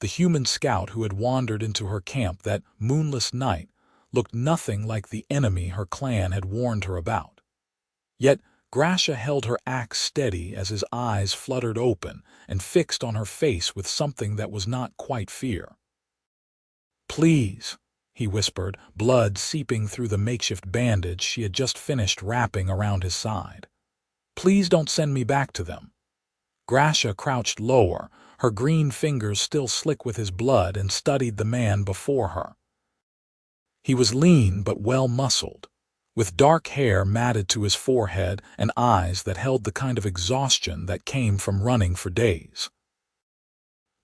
The human scout who had wandered into her camp that moonless night looked nothing like the enemy her clan had warned her about. Yet Grasha held her axe steady as his eyes fluttered open and fixed on her face with something that was not quite fear. "Please," he whispered, blood seeping through the makeshift bandage she had just finished wrapping around his side. "Please don't send me back to them." Grasha crouched lower, her green fingers still slick with his blood, and studied the man before her. He was lean but well-muscled, with dark hair matted to his forehead and eyes that held the kind of exhaustion that came from running for days.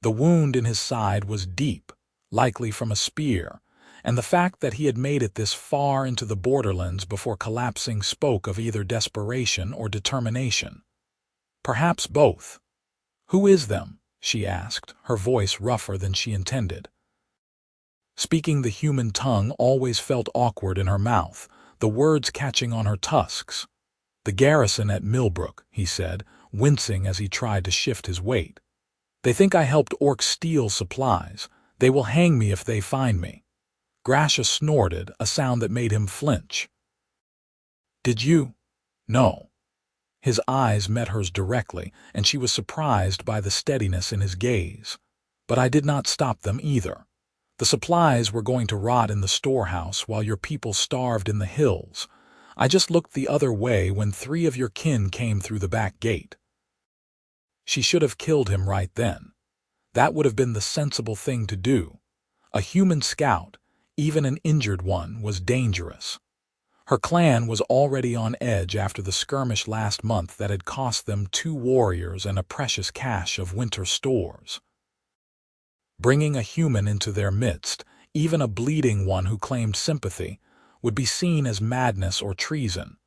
The wound in his side was deep, likely from a spear, and the fact that he had made it this far into the borderlands before collapsing spoke of either desperation or determination. Perhaps both. "Who is them?" she asked, her voice rougher than she intended. Speaking the human tongue always felt awkward in her mouth, the words catching on her tusks. "The garrison at Millbrook," he said, wincing as he tried to shift his weight. "They think I helped orcs steal supplies. They will hang me if they find me." Grasha snorted, a sound that made him flinch. "Did you?" "No." His eyes met hers directly, and she was surprised by the steadiness in his gaze. "But I did not stop them either. The supplies were going to rot in the storehouse while your people starved in the hills. I just looked the other way when 3 of your kin came through the back gate." She should have killed him right then. That would have been the sensible thing to do. A human scout, even an injured one, was dangerous. Her clan was already on edge after the skirmish last month that had cost them 2 warriors and a precious cache of winter stores. Bringing a human into their midst, even a bleeding one who claimed sympathy, would be seen as madness or treason.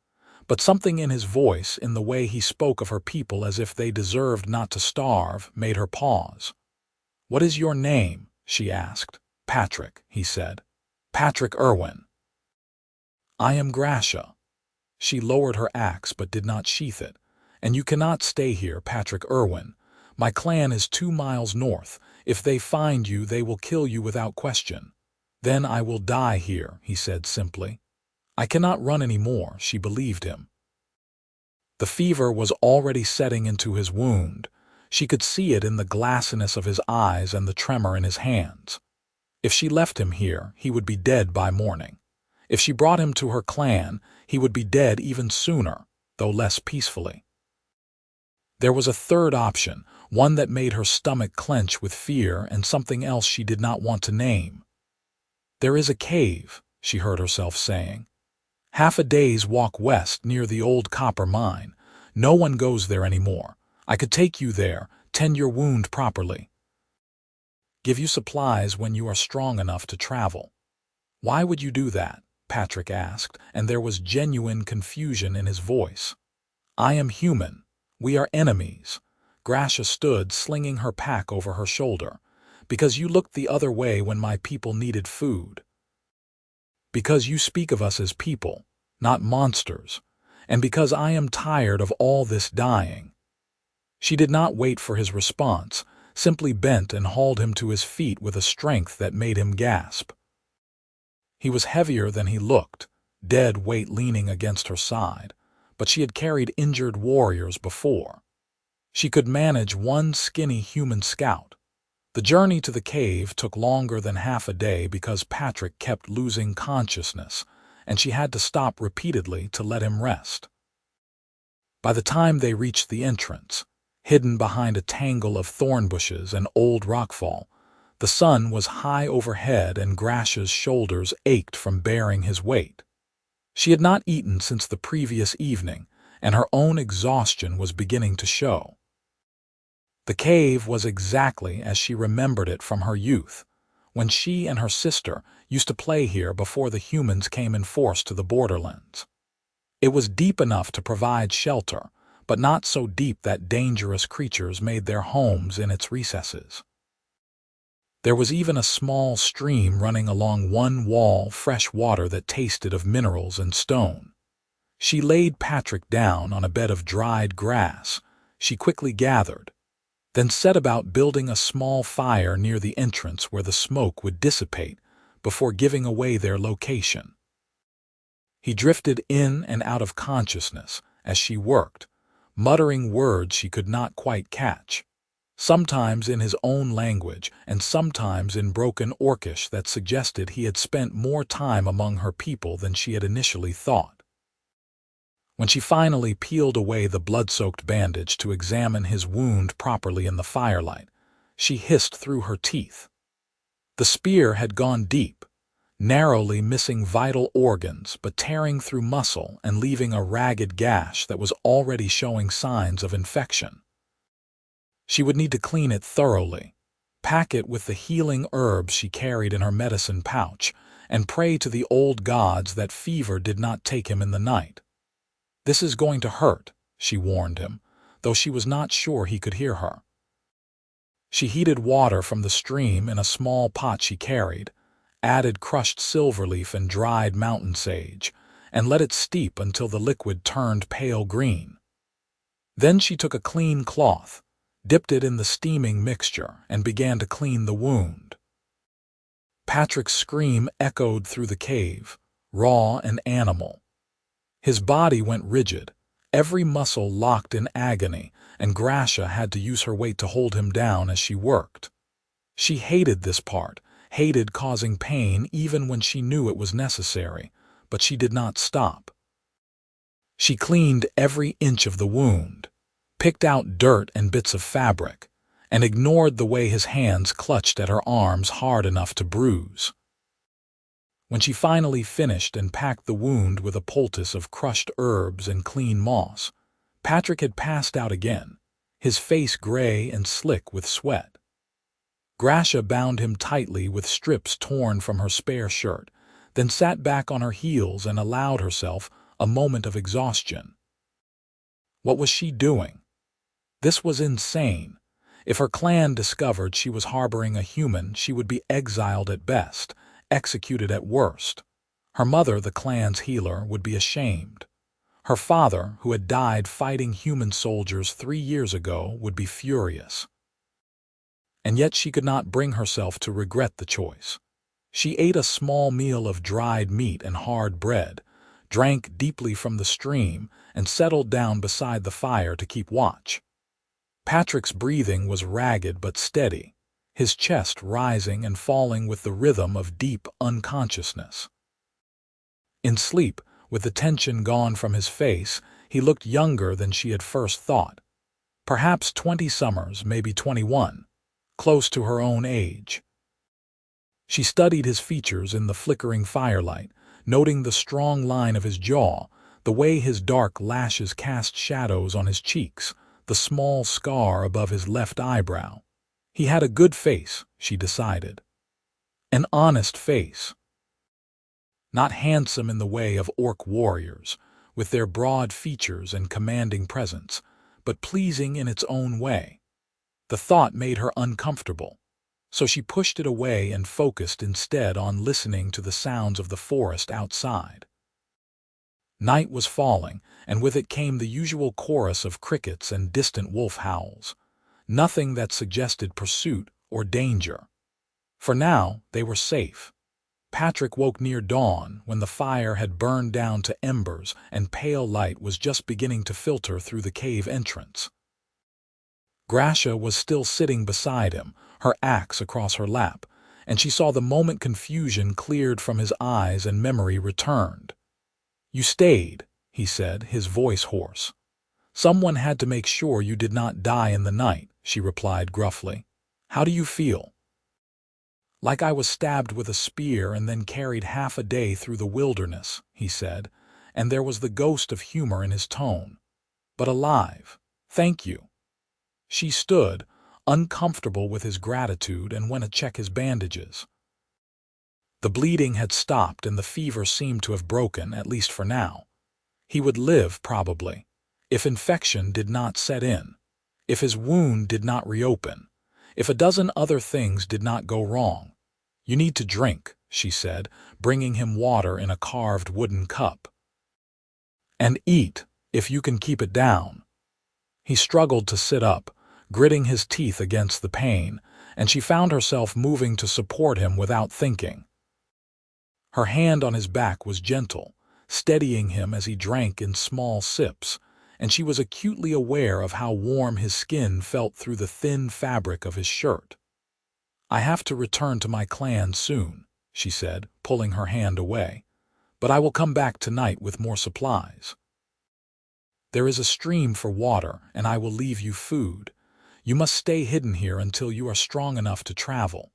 But something in his voice, in the way he spoke of her people as if they deserved not to starve, made her pause. "What is your name?" she asked. "Patrick," he said. "Patrick Irwin." "I am Grasha." She lowered her axe but did not sheath it. "And you cannot stay here, Patrick Irwin. My clan is 2 miles north. If they find you, they will kill you without question." "Then I will die here," he said simply. "I cannot run any more," she believed him. The fever was already setting into his wound. She could see it in the glassiness of his eyes and the tremor in his hands. If she left him here, he would be dead by morning. If she brought him to her clan, he would be dead even sooner, though less peacefully. There was a third option, one that made her stomach clench with fear and something else she did not want to name. "There is a cave," she heard herself saying. "Half a day's walk west near the old copper mine. No one goes there anymore. I could take you there, tend your wound properly. Give you supplies when you are strong enough to travel." "Why would you do that?" Patrick asked, and there was genuine confusion in his voice. "I am human. We are enemies." Grasha stood, slinging her pack over her shoulder. "Because you looked the other way when my people needed food. Because you speak of us as people, not monsters. And because I am tired of all this dying." She did not wait for his response, simply bent and hauled him to his feet with a strength that made him gasp. He was heavier than he looked, dead weight leaning against her side, but she had carried injured warriors before. She could manage one skinny human scout. The journey to the cave took longer than half a day because Patrick kept losing consciousness, and she had to stop repeatedly to let him rest. By the time they reached the entrance, hidden behind a tangle of thorn bushes and old rockfall, the sun was high overhead and Grasha's shoulders ached from bearing his weight. She had not eaten since the previous evening, and her own exhaustion was beginning to show. The cave was exactly as she remembered it from her youth, when she and her sister used to play here before the humans came in force to the borderlands. It was deep enough to provide shelter, but not so deep that dangerous creatures made their homes in its recesses. There was even a small stream running along one wall, fresh water that tasted of minerals and stone. She laid Patrick down on a bed of dried grass. She quickly gathered. then set about building a small fire near the entrance where the smoke would dissipate before giving away their location. He drifted in and out of consciousness as she worked, muttering words she could not quite catch, sometimes in his own language and sometimes in broken Orcish that suggested he had spent more time among her people than she had initially thought. When she finally peeled away the blood-soaked bandage to examine his wound properly in the firelight, she hissed through her teeth. The spear had gone deep, narrowly missing vital organs but tearing through muscle and leaving a ragged gash that was already showing signs of infection. She would need to clean it thoroughly, pack it with the healing herbs she carried in her medicine pouch, and pray to the old gods that fever did not take him in the night. "This is going to hurt," she warned him, though she was not sure he could hear her. She heated water from the stream in a small pot she carried, added crushed silverleaf and dried mountain sage, and let it steep until the liquid turned pale green. Then she took a clean cloth, dipped it in the steaming mixture, and began to clean the wound. Patrick's scream echoed through the cave, raw and animal. His body went rigid, every muscle locked in agony, and Grasha had to use her weight to hold him down as she worked. She hated this part, hated causing pain even when she knew it was necessary, but she did not stop. She cleaned every inch of the wound, picked out dirt and bits of fabric, and ignored the way his hands clutched at her arms hard enough to bruise. When she finally finished and packed the wound with a poultice of crushed herbs and clean moss, Patrick had passed out again, his face gray and slick with sweat. Grasha bound him tightly with strips torn from her spare shirt, then sat back on her heels and allowed herself a moment of exhaustion. What was she doing? This was insane. If her clan discovered she was harboring a human, she would be exiled at best, executed at worst. Her mother, the clan's healer, would be ashamed. Her father, who had died fighting human soldiers 3 years ago, would be furious. And yet she could not bring herself to regret the choice. She ate a small meal of dried meat and hard bread, drank deeply from the stream, and settled down beside the fire to keep watch. Patrick's breathing was ragged but steady, his chest rising and falling with the rhythm of deep unconsciousness. In sleep, with the tension gone from his face, he looked younger than she had first thought. Perhaps 20 summers, maybe 21, close to her own age. She studied his features in the flickering firelight, noting the strong line of his jaw, the way his dark lashes cast shadows on his cheeks, the small scar above his left eyebrow. He had a good face, she decided. An honest face. Not handsome in the way of orc warriors, with their broad features and commanding presence, but pleasing in its own way. The thought made her uncomfortable, so she pushed it away and focused instead on listening to the sounds of the forest outside. Night was falling, and with it came the usual chorus of crickets and distant wolf howls. Nothing that suggested pursuit or danger. For now, they were safe. Patrick woke near dawn when the fire had burned down to embers and pale light was just beginning to filter through the cave entrance. Grasha was still sitting beside him, her axe across her lap, and she saw the moment confusion cleared from his eyes and memory returned. "You stayed," he said, his voice hoarse. "Someone had to make sure you did not die in the night," she replied gruffly. "How do you feel?" "Like I was stabbed with a spear and then carried half a day through the wilderness," he said, and there was the ghost of humor in his tone. "But alive. Thank you." She stood, uncomfortable with his gratitude, and went to check his bandages. The bleeding had stopped and the fever seemed to have broken, at least for now. He would live, probably, if infection did not set in, if his wound did not reopen, if a dozen other things did not go wrong. "You need to drink," she said, bringing him water in a carved wooden cup. "And eat, if you can keep it down." He struggled to sit up, gritting his teeth against the pain, and she found herself moving to support him without thinking. Her hand on his back was gentle, steadying him as he drank in small sips, and she was acutely aware of how warm his skin felt through the thin fabric of his shirt. "I have to return to my clan soon," she said, pulling her hand away, "but I will come back tonight with more supplies. There is a stream for water, and I will leave you food. You must stay hidden here until you are strong enough to travel."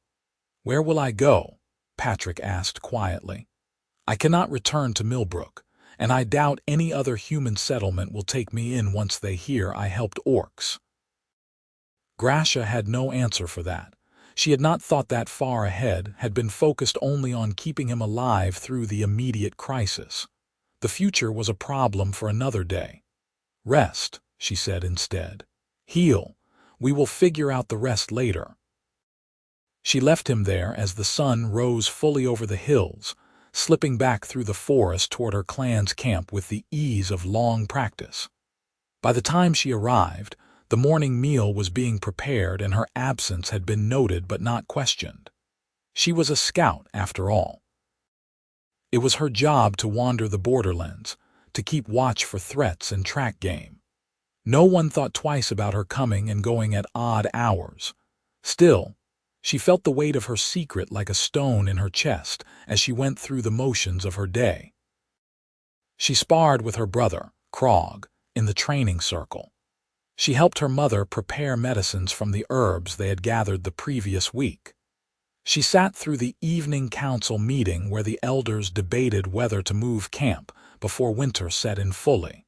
"Where will I go?" Patrick asked quietly. "I cannot return to Millbrook, and I doubt any other human settlement will take me in once they hear I helped orcs." Grasha had no answer for that. She had not thought that far ahead, had been focused only on keeping him alive through the immediate crisis. The future was a problem for another day. "Rest," she said instead. "Heal. We will figure out the rest later." She left him there as the sun rose fully over the hills, slipping back through the forest toward her clan's camp with the ease of long practice. By the time she arrived, the morning meal was being prepared and her absence had been noted but not questioned. She was a scout, after all. It was her job to wander the borderlands, to keep watch for threats and track game. No one thought twice about her coming and going at odd hours. Still, she felt the weight of her secret like a stone in her chest as she went through the motions of her day. She sparred with her brother, Krog, in the training circle. She helped her mother prepare medicines from the herbs they had gathered the previous week. She sat through the evening council meeting where the elders debated whether to move camp before winter set in fully.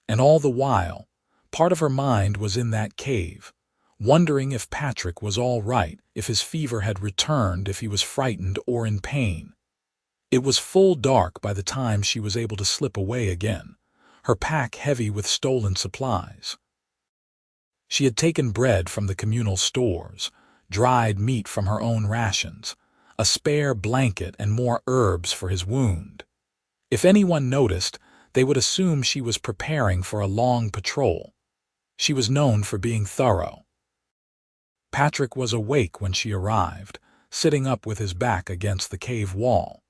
And all the while, part of her mind was in that cave, wondering if Patrick was all right, if his fever had returned, if he was frightened or in pain. It was full dark by the time she was able to slip away again, her pack heavy with stolen supplies. She had taken bread from the communal stores, dried meat from her own rations, a spare blanket and more herbs for his wound. If anyone noticed, they would assume she was preparing for a long patrol. She was known for being thorough. Patrick was awake when she arrived, sitting up with his back against the cave wall.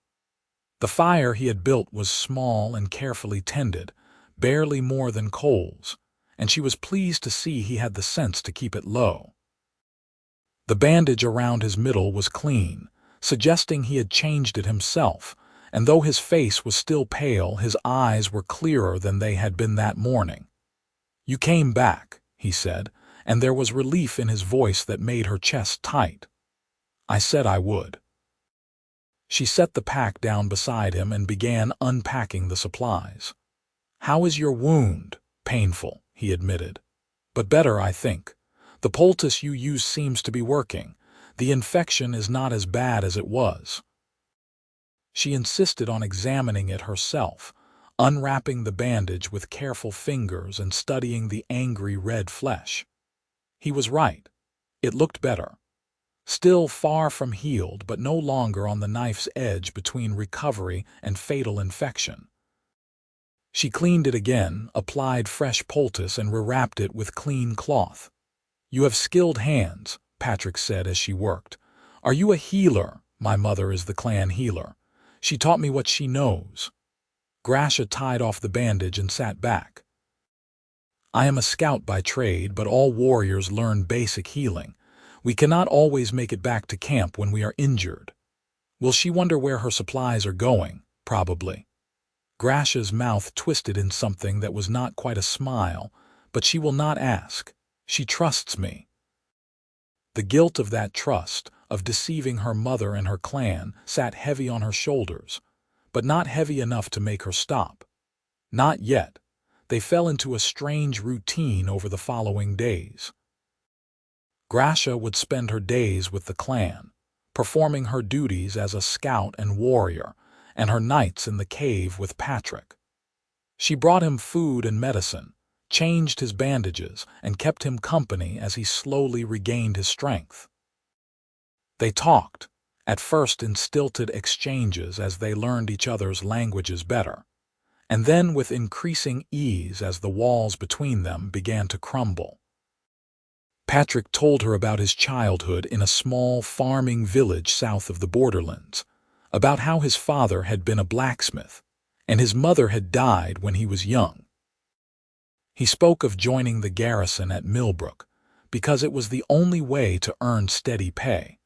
The fire he had built was small and carefully tended, barely more than coals, and she was pleased to see he had the sense to keep it low. The bandage around his middle was clean, suggesting he had changed it himself, and though his face was still pale, his eyes were clearer than they had been that morning. "You came back," he said, and there was relief in his voice that made her chest tight. "I said I would." She set the pack down beside him and began unpacking the supplies. "How is your wound?" "Painful," he admitted. "But better, I think. The poultice you use seems to be working. The infection is not as bad as it was." She insisted on examining it herself, unwrapping the bandage with careful fingers and studying the angry red flesh. He was right. It looked better. Still far from healed, but no longer on the knife's edge between recovery and fatal infection. She cleaned it again, applied fresh poultice, and rewrapped it with clean cloth. "You have skilled hands," Patrick said as she worked. "Are you a healer?" "My mother is the clan healer. She taught me what she knows." Grasha tied off the bandage and sat back. "I am a scout by trade, but all warriors learn basic healing. We cannot always make it back to camp when we are injured." "Will she wonder where her supplies are going?" "Probably." Grasha's mouth twisted in something that was not quite a smile, "but she will not ask. She trusts me." The guilt of that trust, of deceiving her mother and her clan, sat heavy on her shoulders, but not heavy enough to make her stop. Not yet. They fell into a strange routine over the following days. Grasha would spend her days with the clan, performing her duties as a scout and warrior, and her nights in the cave with Patrick. She brought him food and medicine, changed his bandages, and kept him company as he slowly regained his strength. They talked, at first in stilted exchanges as they learned each other's languages better, and then with increasing ease as the walls between them began to crumble. Patrick told her about his childhood in a small farming village south of the borderlands, about how his father had been a blacksmith, and his mother had died when he was young. He spoke of joining the garrison at Millbrook, because it was the only way to earn steady pay,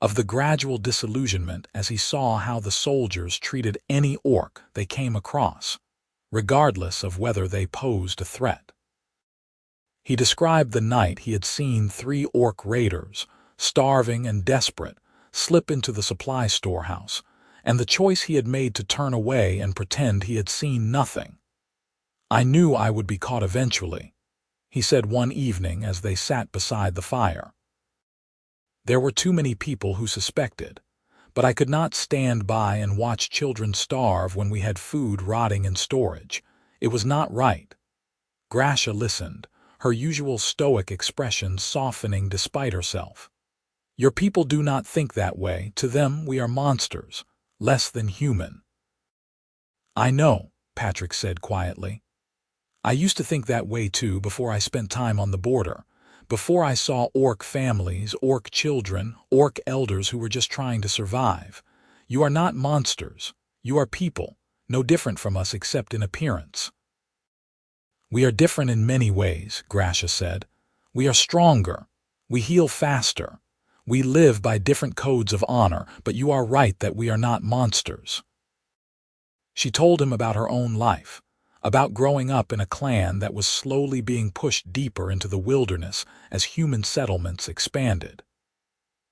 of the gradual disillusionment as he saw how the soldiers treated any orc they came across, regardless of whether they posed a threat. He described the night he had seen 3 orc raiders, starving and desperate, slip into the supply storehouse, and the choice he had made to turn away and pretend he had seen nothing. "I knew I would be caught eventually," he said one evening as they sat beside the fire. "There were too many people who suspected, but I could not stand by and watch children starve when we had food rotting in storage. It was not right." Grasha listened, her usual stoic expression softening despite herself. "Your people do not think that way. To them we are monsters, less than human." "I know," Patrick said quietly. "I used to think that way too before I spent time on the border, before I saw orc families, orc children, orc elders who were just trying to survive. You are not monsters. You are people, no different from us except in appearance." "We are different in many ways," Grasha said. "We are stronger. We heal faster. We live by different codes of honor, but you are right that we are not monsters." She told him about her own life, about growing up in a clan that was slowly being pushed deeper into the wilderness as human settlements expanded.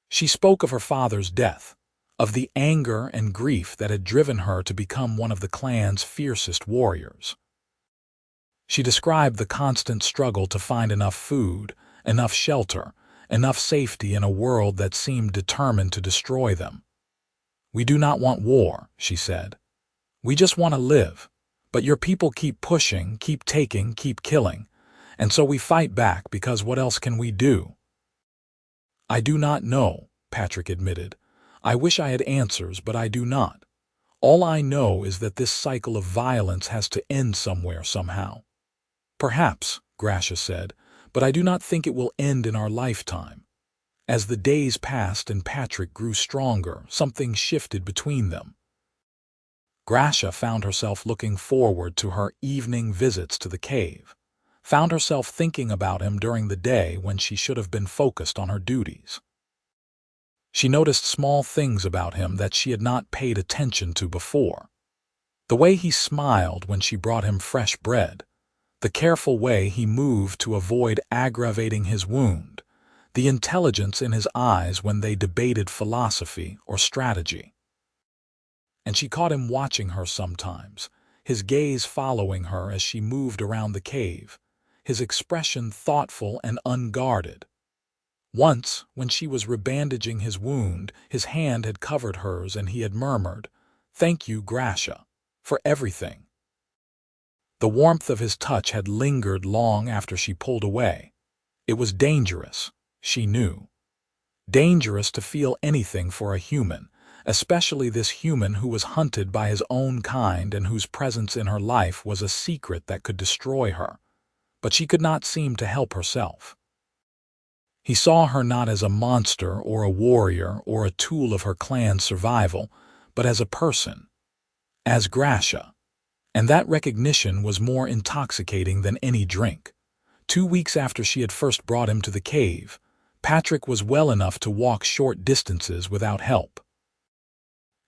She spoke of her father's death, of the anger and grief that had driven her to become one of the clan's fiercest warriors. She described the constant struggle to find enough food, enough shelter, enough safety in a world that seemed determined to destroy them. "We do not want war," she said. "We just want to live. But your people keep pushing, keep taking, keep killing. And so we fight back because what else can we do?" "I do not know," Patrick admitted. "I wish I had answers, but I do not. All I know is that this cycle of violence has to end somewhere somehow." "Perhaps," Grasha said, "but I do not think it will end in our lifetime." As the days passed and Patrick grew stronger, something shifted between them. Grasha found herself looking forward to her evening visits to the cave, found herself thinking about him during the day when she should have been focused on her duties. She noticed small things about him that she had not paid attention to before. The way he smiled when she brought him fresh bread, the careful way he moved to avoid aggravating his wound, the intelligence in his eyes when they debated philosophy or strategy. And she caught him watching her sometimes, his gaze following her as she moved around the cave, his expression thoughtful and unguarded. Once, when she was rebandaging his wound, his hand had covered hers and he had murmured, "Thank you, Grasha, for everything." The warmth of his touch had lingered long after she pulled away. It was dangerous, she knew. Dangerous to feel anything for a human, especially this human who was hunted by his own kind and whose presence in her life was a secret that could destroy her. But she could not seem to help herself. He saw her not as a monster or a warrior or a tool of her clan's survival, but as a person, as Grasha. And that recognition was more intoxicating than any drink. 2 weeks after she had first brought him to the cave, Patrick was well enough to walk short distances without help.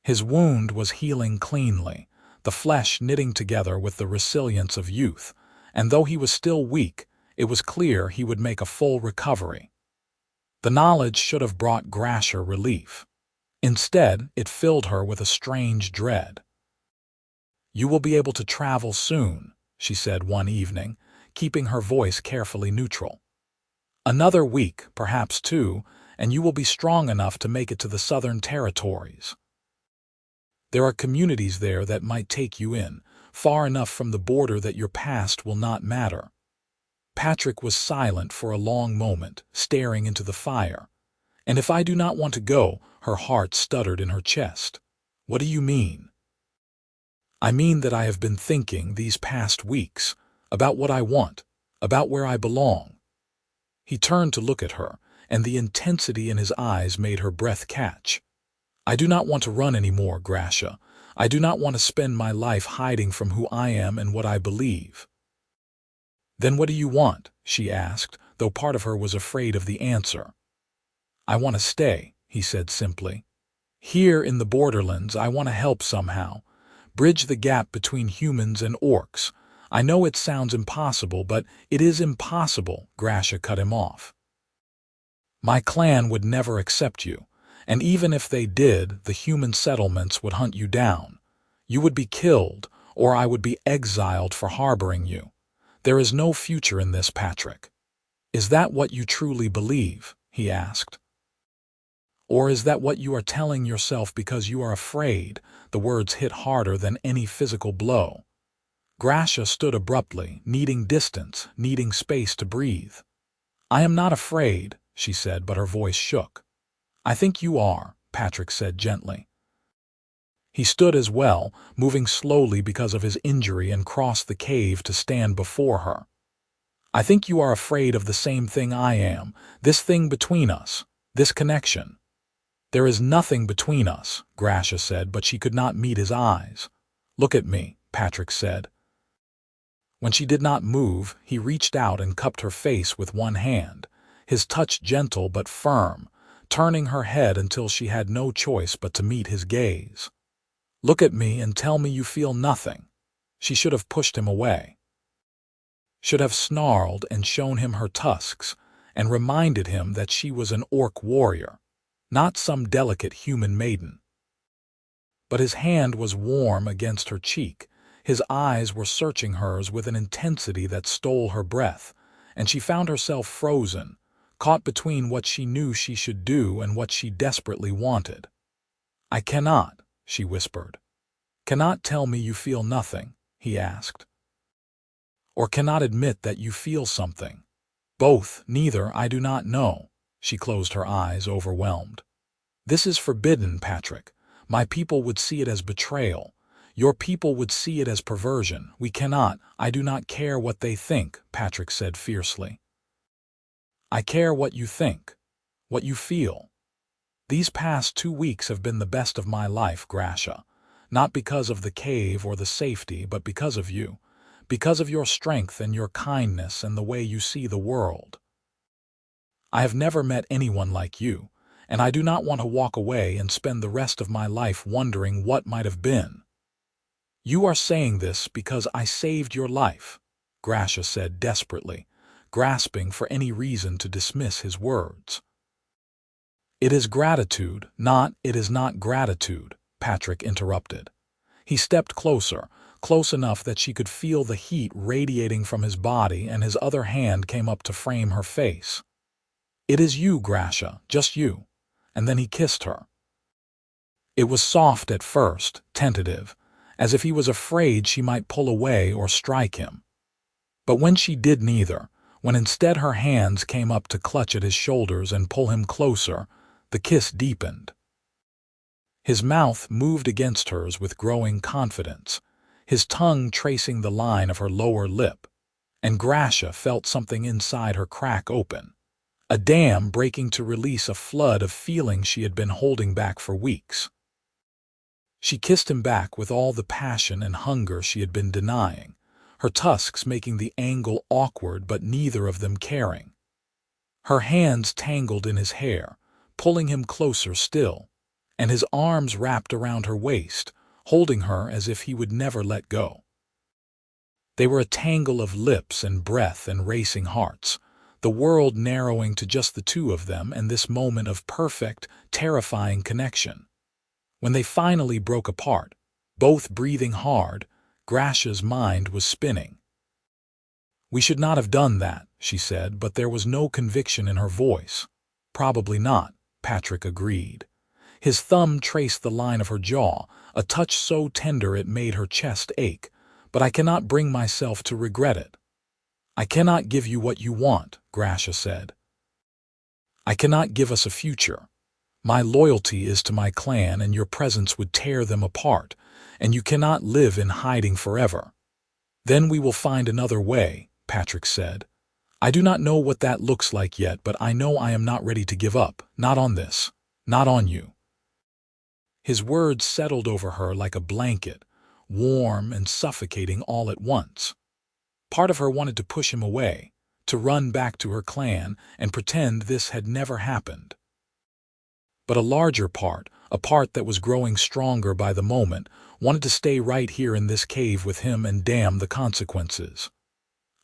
His wound was healing cleanly, the flesh knitting together with the resilience of youth, and though he was still weak, it was clear he would make a full recovery. The knowledge should have brought Grasha relief. Instead, it filled her with a strange dread. "You will be able to travel soon," she said one evening, keeping her voice carefully neutral. "Another week, perhaps 2, and you will be strong enough to make it to the Southern Territories. There are communities there that might take you in, far enough from the border that your past will not matter." Patrick was silent for a long moment, staring into the fire. "And if I do not want to go," her heart stuttered in her chest. "What do you mean?" "I mean that I have been thinking these past weeks about what I want, about where I belong." He turned to look at her, and the intensity in his eyes made her breath catch. "I do not want to run anymore, Grasha. I do not want to spend my life hiding from who I am and what I believe." "Then what do you want?" she asked, though part of her was afraid of the answer. "I want to stay," he said simply. "Here in the borderlands, I want to help somehow. Bridge the gap between humans and orcs. I know it sounds impossible, but it is impossible," Grasha cut him off. "My clan would never accept you, and even if they did, the human settlements would hunt you down. You would be killed, or I would be exiled for harboring you. There is no future in this, Patrick." "Is that what you truly believe?" he asked. "Or is that what you are telling yourself because you are afraid?" The words hit harder than any physical blow. Grasha stood abruptly, needing distance, needing space to breathe. "I am not afraid," she said, but her voice shook. "I think you are," Patrick said gently. He stood as well, moving slowly because of his injury, and crossed the cave to stand before her. "I think you are afraid of the same thing I am, this thing between us, this connection." "There is nothing between us," Grasha said, but she could not meet his eyes. "Look at me," Patrick said. When she did not move, he reached out and cupped her face with one hand, his touch gentle but firm, turning her head until she had no choice but to meet his gaze. "Look at me and tell me you feel nothing." She should have pushed him away. Should have snarled and shown him her tusks, and reminded him that she was an orc warrior, not some delicate human maiden. But his hand was warm against her cheek, his eyes were searching hers with an intensity that stole her breath, and she found herself frozen, caught between what she knew she should do and what she desperately wanted. "I cannot," she whispered. "Cannot tell me you feel nothing," he asked. "Or cannot admit that you feel something." "Both, neither, I do not know." She closed her eyes, overwhelmed. "This is forbidden, Patrick. My people would see it as betrayal. Your people would see it as perversion. We cannot." "I do not care what they think," Patrick said fiercely. "I care what you think, what you feel. These past 2 weeks have been the best of my life, Grasha. Not because of the cave or the safety, but because of you. Because of your strength and your kindness and the way you see the world. I have never met anyone like you, and I do not want to walk away and spend the rest of my life wondering what might have been." "You are saying this because I saved your life," Grasha said desperately, grasping for any reason to dismiss his words. "It is gratitude, it is not gratitude," Patrick interrupted. He stepped closer, close enough that she could feel the heat radiating from his body, and his other hand came up to frame her face. "It is you, Grasha, just you." And then he kissed her. It was soft at first, tentative, as if he was afraid she might pull away or strike him. But when she did neither, when instead her hands came up to clutch at his shoulders and pull him closer, the kiss deepened. His mouth moved against hers with growing confidence, his tongue tracing the line of her lower lip, and Grasha felt something inside her crack open, a dam breaking to release a flood of feelings she had been holding back for weeks. She kissed him back with all the passion and hunger she had been denying, her tusks making the angle awkward but neither of them caring. Her hands tangled in his hair, pulling him closer still, and his arms wrapped around her waist, holding her as if he would never let go. They were a tangle of lips and breath and racing hearts, the world narrowing to just the two of them and this moment of perfect, terrifying connection. When they finally broke apart, both breathing hard, Grasha's mind was spinning. "We should not have done that," she said, but there was no conviction in her voice. "Probably not," Patrick agreed. His thumb traced the line of her jaw, a touch so tender it made her chest ache. "But I cannot bring myself to regret it." "I cannot give you what you want," Grasha said. "I cannot give us a future. My loyalty is to my clan, and your presence would tear them apart, and you cannot live in hiding forever." "Then we will find another way," Patrick said. I do not know what that looks like yet, but I know I am not ready to give up. Not on this. Not on you." His words settled over her like a blanket, warm and suffocating all at once. Part of her wanted to push him away, to run back to her clan and pretend this had never happened. But a larger part, a part that was growing stronger by the moment, wanted to stay right here in this cave with him and damn the consequences.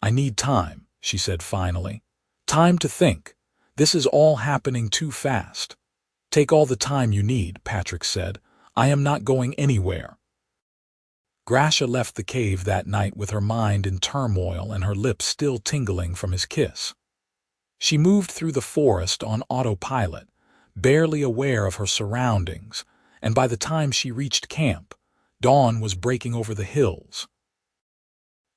"I need time," she said finally. "Time to think. This is all happening too fast." "Take all the time you need," Patrick said. "I am not going anywhere." Grasha left the cave that night with her mind in turmoil and her lips still tingling from his kiss. She moved through the forest on autopilot, barely aware of her surroundings, and by the time she reached camp, dawn was breaking over the hills.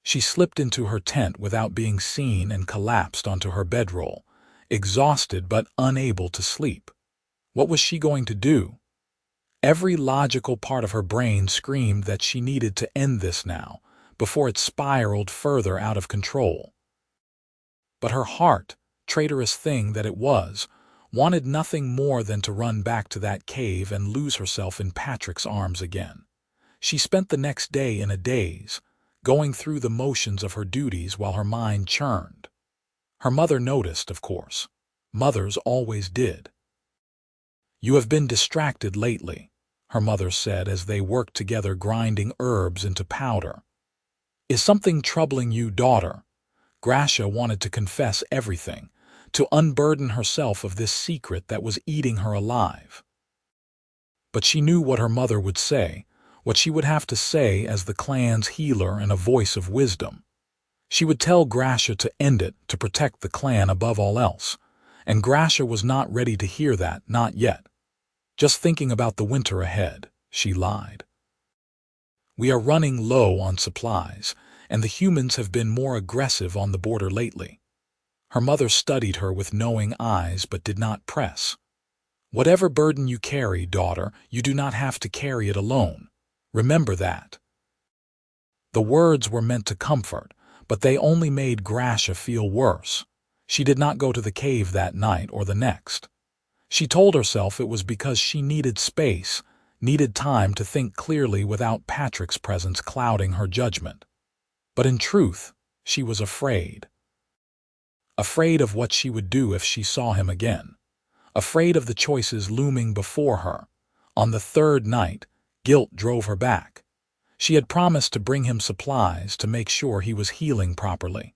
She slipped into her tent without being seen and collapsed onto her bedroll, exhausted but unable to sleep. What was she going to do? Every logical part of her brain screamed that she needed to end this now, before it spiraled further out of control. But her heart, traitorous thing that it was, wanted nothing more than to run back to that cave and lose herself in Patrick's arms again. She spent the next day in a daze, going through the motions of her duties while her mind churned. Her mother noticed, of course. Mothers always did. "You have been distracted lately," her mother said as they worked together grinding herbs into powder. "Is something troubling you, daughter?" Grasha wanted to confess everything, to unburden herself of this secret that was eating her alive. But she knew what her mother would say, what she would have to say as the clan's healer and a voice of wisdom. She would tell Grasha to end it, to protect the clan above all else, and Grasha was not ready to hear that, not yet. "Just thinking about the winter ahead," she lied. "We are running low on supplies, and the humans have been more aggressive on the border lately." Her mother studied her with knowing eyes but did not press. "Whatever burden you carry, daughter, you do not have to carry it alone. Remember that." The words were meant to comfort, but they only made Grasha feel worse. She did not go to the cave that night or the next. She told herself it was because she needed space, needed time to think clearly without Patrick's presence clouding her judgment. But in truth, she was afraid. Afraid of what she would do if she saw him again. Afraid of the choices looming before her. On the third night, guilt drove her back. She had promised to bring him supplies to make sure he was healing properly.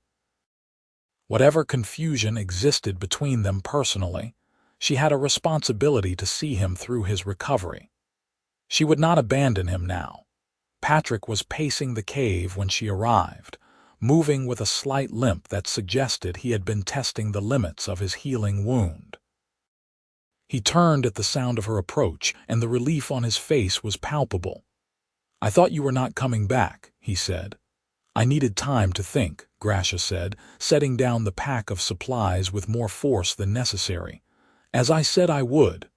Whatever confusion existed between them personally, she had a responsibility to see him through his recovery. She would not abandon him now. Patrick was pacing the cave when she arrived, moving with a slight limp that suggested he had been testing the limits of his healing wound. He turned at the sound of her approach, and the relief on his face was palpable. "I thought you were not coming back," he said. "I needed time to think," Grasha said, setting down the pack of supplies with more force than necessary. "As I said I would."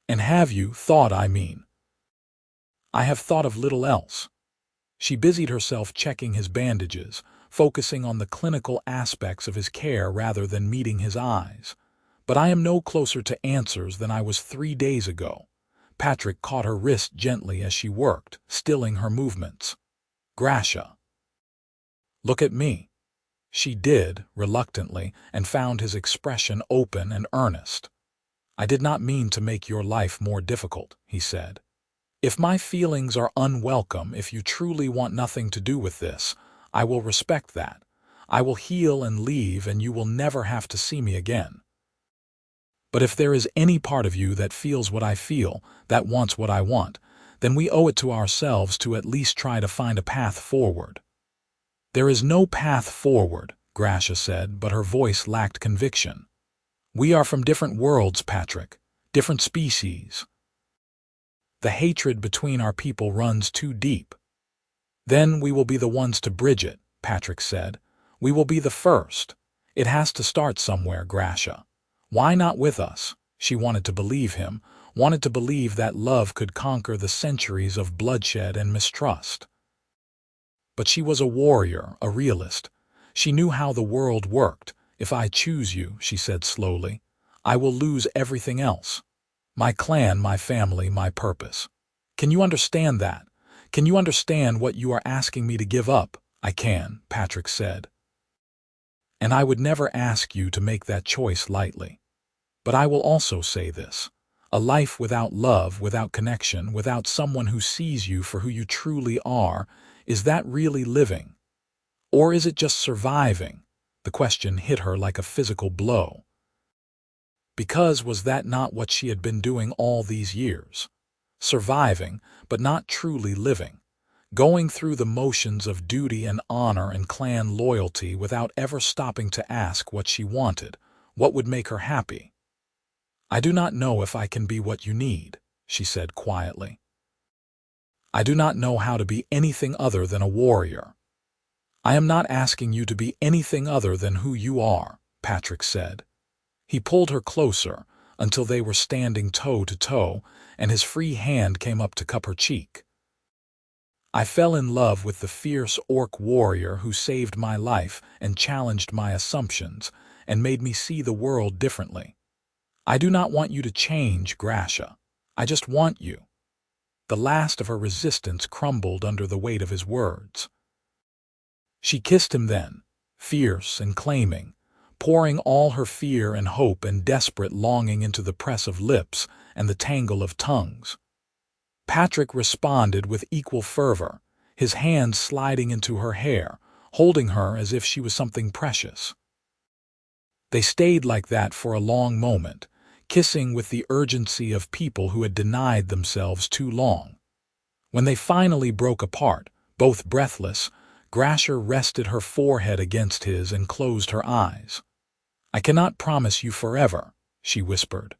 "And have you thought, I mean?" "I have thought of little else." She busied herself checking his bandages, focusing on the clinical aspects of his care rather than meeting his eyes. "But I am no closer to answers than I was 3 days ago." Patrick caught her wrist gently as she worked, stilling her movements. "Grasha, look at me." She did, reluctantly, and found his expression open and earnest. "I did not mean to make your life more difficult," he said. "If my feelings are unwelcome, if you truly want nothing to do with this, I will respect that. I will heal and leave, and you will never have to see me again. But if there is any part of you that feels what I feel, that wants what I want, then we owe it to ourselves to at least try to find a path forward." "There is no path forward," Grasha said, but her voice lacked conviction. "We are from different worlds, Patrick, different species. The hatred between our people runs too deep." "Then we will be the ones to bridge it," Patrick said. "We will be the first. It has to start somewhere, Grasha. Why not with us?" She wanted to believe him, wanted to believe that love could conquer the centuries of bloodshed and mistrust. But she was a warrior, a realist. She knew how the world worked. If I choose you, she said slowly, I will lose everything else. My clan, my family, my purpose. Can you understand that? Can you understand what you are asking me to give up? I can, Patrick said. And I would never ask you to make that choice lightly. But I will also say this. A life without love, without connection, without someone who sees you for who you truly are, is that really living? Or is it just surviving? The question hit her like a physical blow. Because was that not what she had been doing all these years? Surviving, but not truly living. Going through the motions of duty and honor and clan loyalty without ever stopping to ask what she wanted, what would make her happy. I do not know if I can be what you need, she said quietly. I do not know how to be anything other than a warrior. I am not asking you to be anything other than who you are, Patrick said. He pulled her closer until they were standing toe to toe, and his free hand came up to cup her cheek. I fell in love with the fierce orc warrior who saved my life and challenged my assumptions and made me see the world differently. I do not want you to change, Grasha. I just want you. The last of her resistance crumbled under the weight of his words. She kissed him then, fierce and claiming, pouring all her fear and hope and desperate longing into the press of lips and the tangle of tongues. Patrick responded with equal fervor, his hands sliding into her hair, holding her as if she was something precious. They stayed like that for a long moment, kissing with the urgency of people who had denied themselves too long. When they finally broke apart, both breathless, Grasha rested her forehead against his and closed her eyes. I cannot promise you forever, she whispered.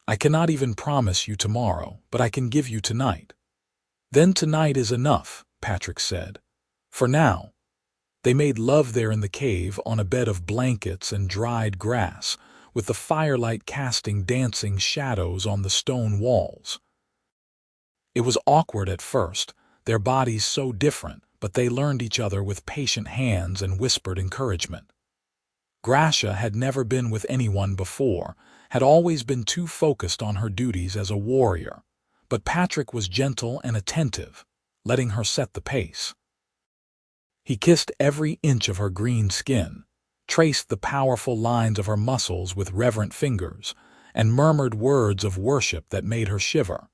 I cannot even promise you tomorrow, but I can give you tonight. Then tonight is enough, Patrick said. For now. They made love there in the cave on a bed of blankets and dried grass, with the firelight casting dancing shadows on the stone walls. It was awkward at first, their bodies so different, but they learned each other with patient hands and whispered encouragement. Grasha had never been with anyone before, had always been too focused on her duties as a warrior, but Patrick was gentle and attentive, letting her set the pace. He kissed every inch of her green skin, traced the powerful lines of her muscles with reverent fingers, and murmured words of worship that made her shiver.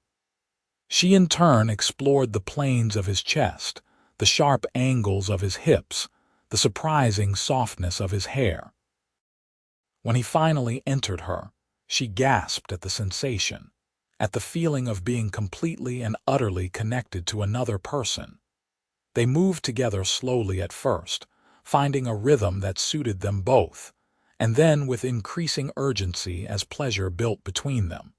She in turn explored the planes of his chest, the sharp angles of his hips, the surprising softness of his hair. When he finally entered her, she gasped at the sensation, at the feeling of being completely and utterly connected to another person. They moved together slowly at first, finding a rhythm that suited them both, and then with increasing urgency as pleasure built between them.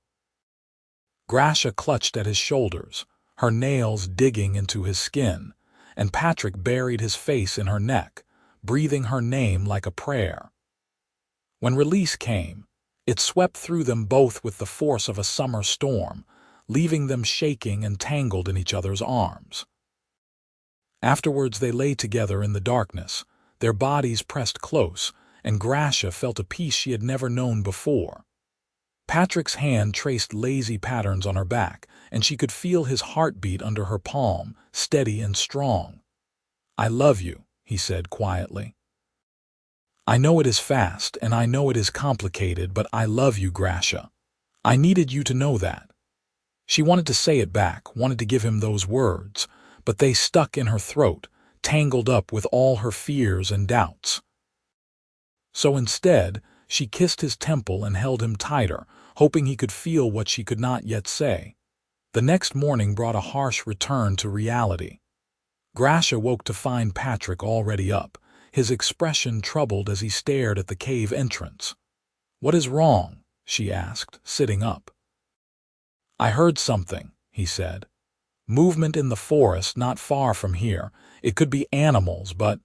Grasha clutched at his shoulders, her nails digging into his skin, and Patrick buried his face in her neck, breathing her name like a prayer. When release came, it swept through them both with the force of a summer storm, leaving them shaking and tangled in each other's arms. Afterwards they lay together in the darkness, their bodies pressed close, and Grasha felt a peace she had never known before. Patrick's hand traced lazy patterns on her back, and she could feel his heartbeat under her palm, steady and strong. I love you, he said quietly. I know it is fast, and I know it is complicated, but I love you, Grasha. I needed you to know that. She wanted to say it back, wanted to give him those words, but they stuck in her throat, tangled up with all her fears and doubts. So instead, she kissed his temple and held him tighter, hoping he could feel what she could not yet say. The next morning brought a harsh return to reality. Grasha woke to find Patrick already up, his expression troubled as he stared at the cave entrance. What is wrong? She asked, sitting up. I heard something, he said. Movement in the forest not far from here. It could be animals, but...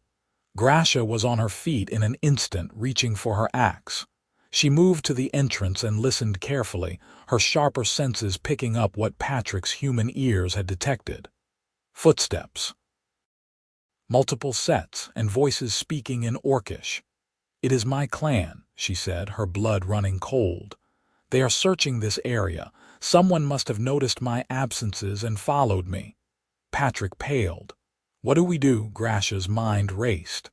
Grasha was on her feet in an instant, reaching for her axe. She moved to the entrance and listened carefully, her sharper senses picking up what Patrick's human ears had detected. Footsteps. Multiple sets and voices speaking in Orcish. "It is my clan," she said, her blood running cold. "They are searching this area. Someone must have noticed my absences and followed me." Patrick paled. "What do we do?" Grasha's mind raced.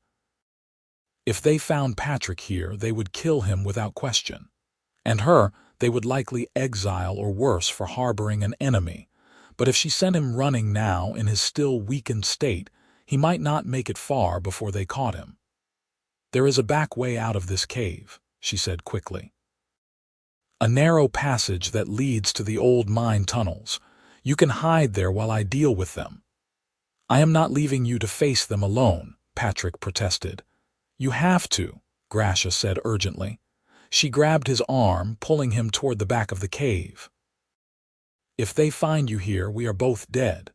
If they found Patrick here, they would kill him without question. And her, they would likely exile or worse for harboring an enemy. But if she sent him running now in his still weakened state, he might not make it far before they caught him. "There is a back way out of this cave," she said quickly. "A narrow passage that leads to the old mine tunnels. You can hide there while I deal with them." "I am not leaving you to face them alone," Patrick protested. "You have to," Grasha said urgently. She grabbed his arm, pulling him toward the back of the cave. "If they find you here, we are both dead.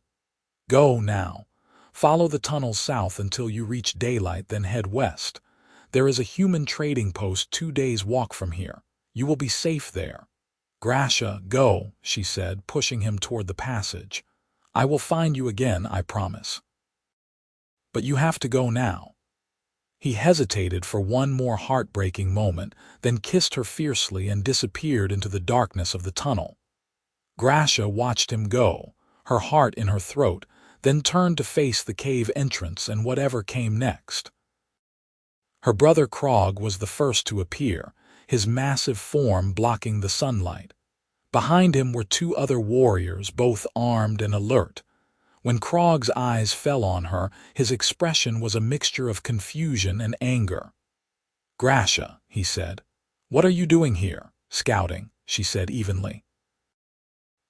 Go now. Follow the tunnel south until you reach daylight, then head west. There is a human trading post 2 days' walk from here. You will be safe there." "Grasha, go," she said, pushing him toward the passage. "I will find you again, I promise. But you have to go now." He hesitated for one more heartbreaking moment, then kissed her fiercely and disappeared into the darkness of the tunnel. Grasha watched him go, her heart in her throat, then turned to face the cave entrance and whatever came next. Her brother Krog was the first to appear, his massive form blocking the sunlight. Behind him were 2 other warriors, both armed and alert. When Krog's eyes fell on her, his expression was a mixture of confusion and anger. "Grasha," he said. "What are you doing here?" "Scouting," she said evenly.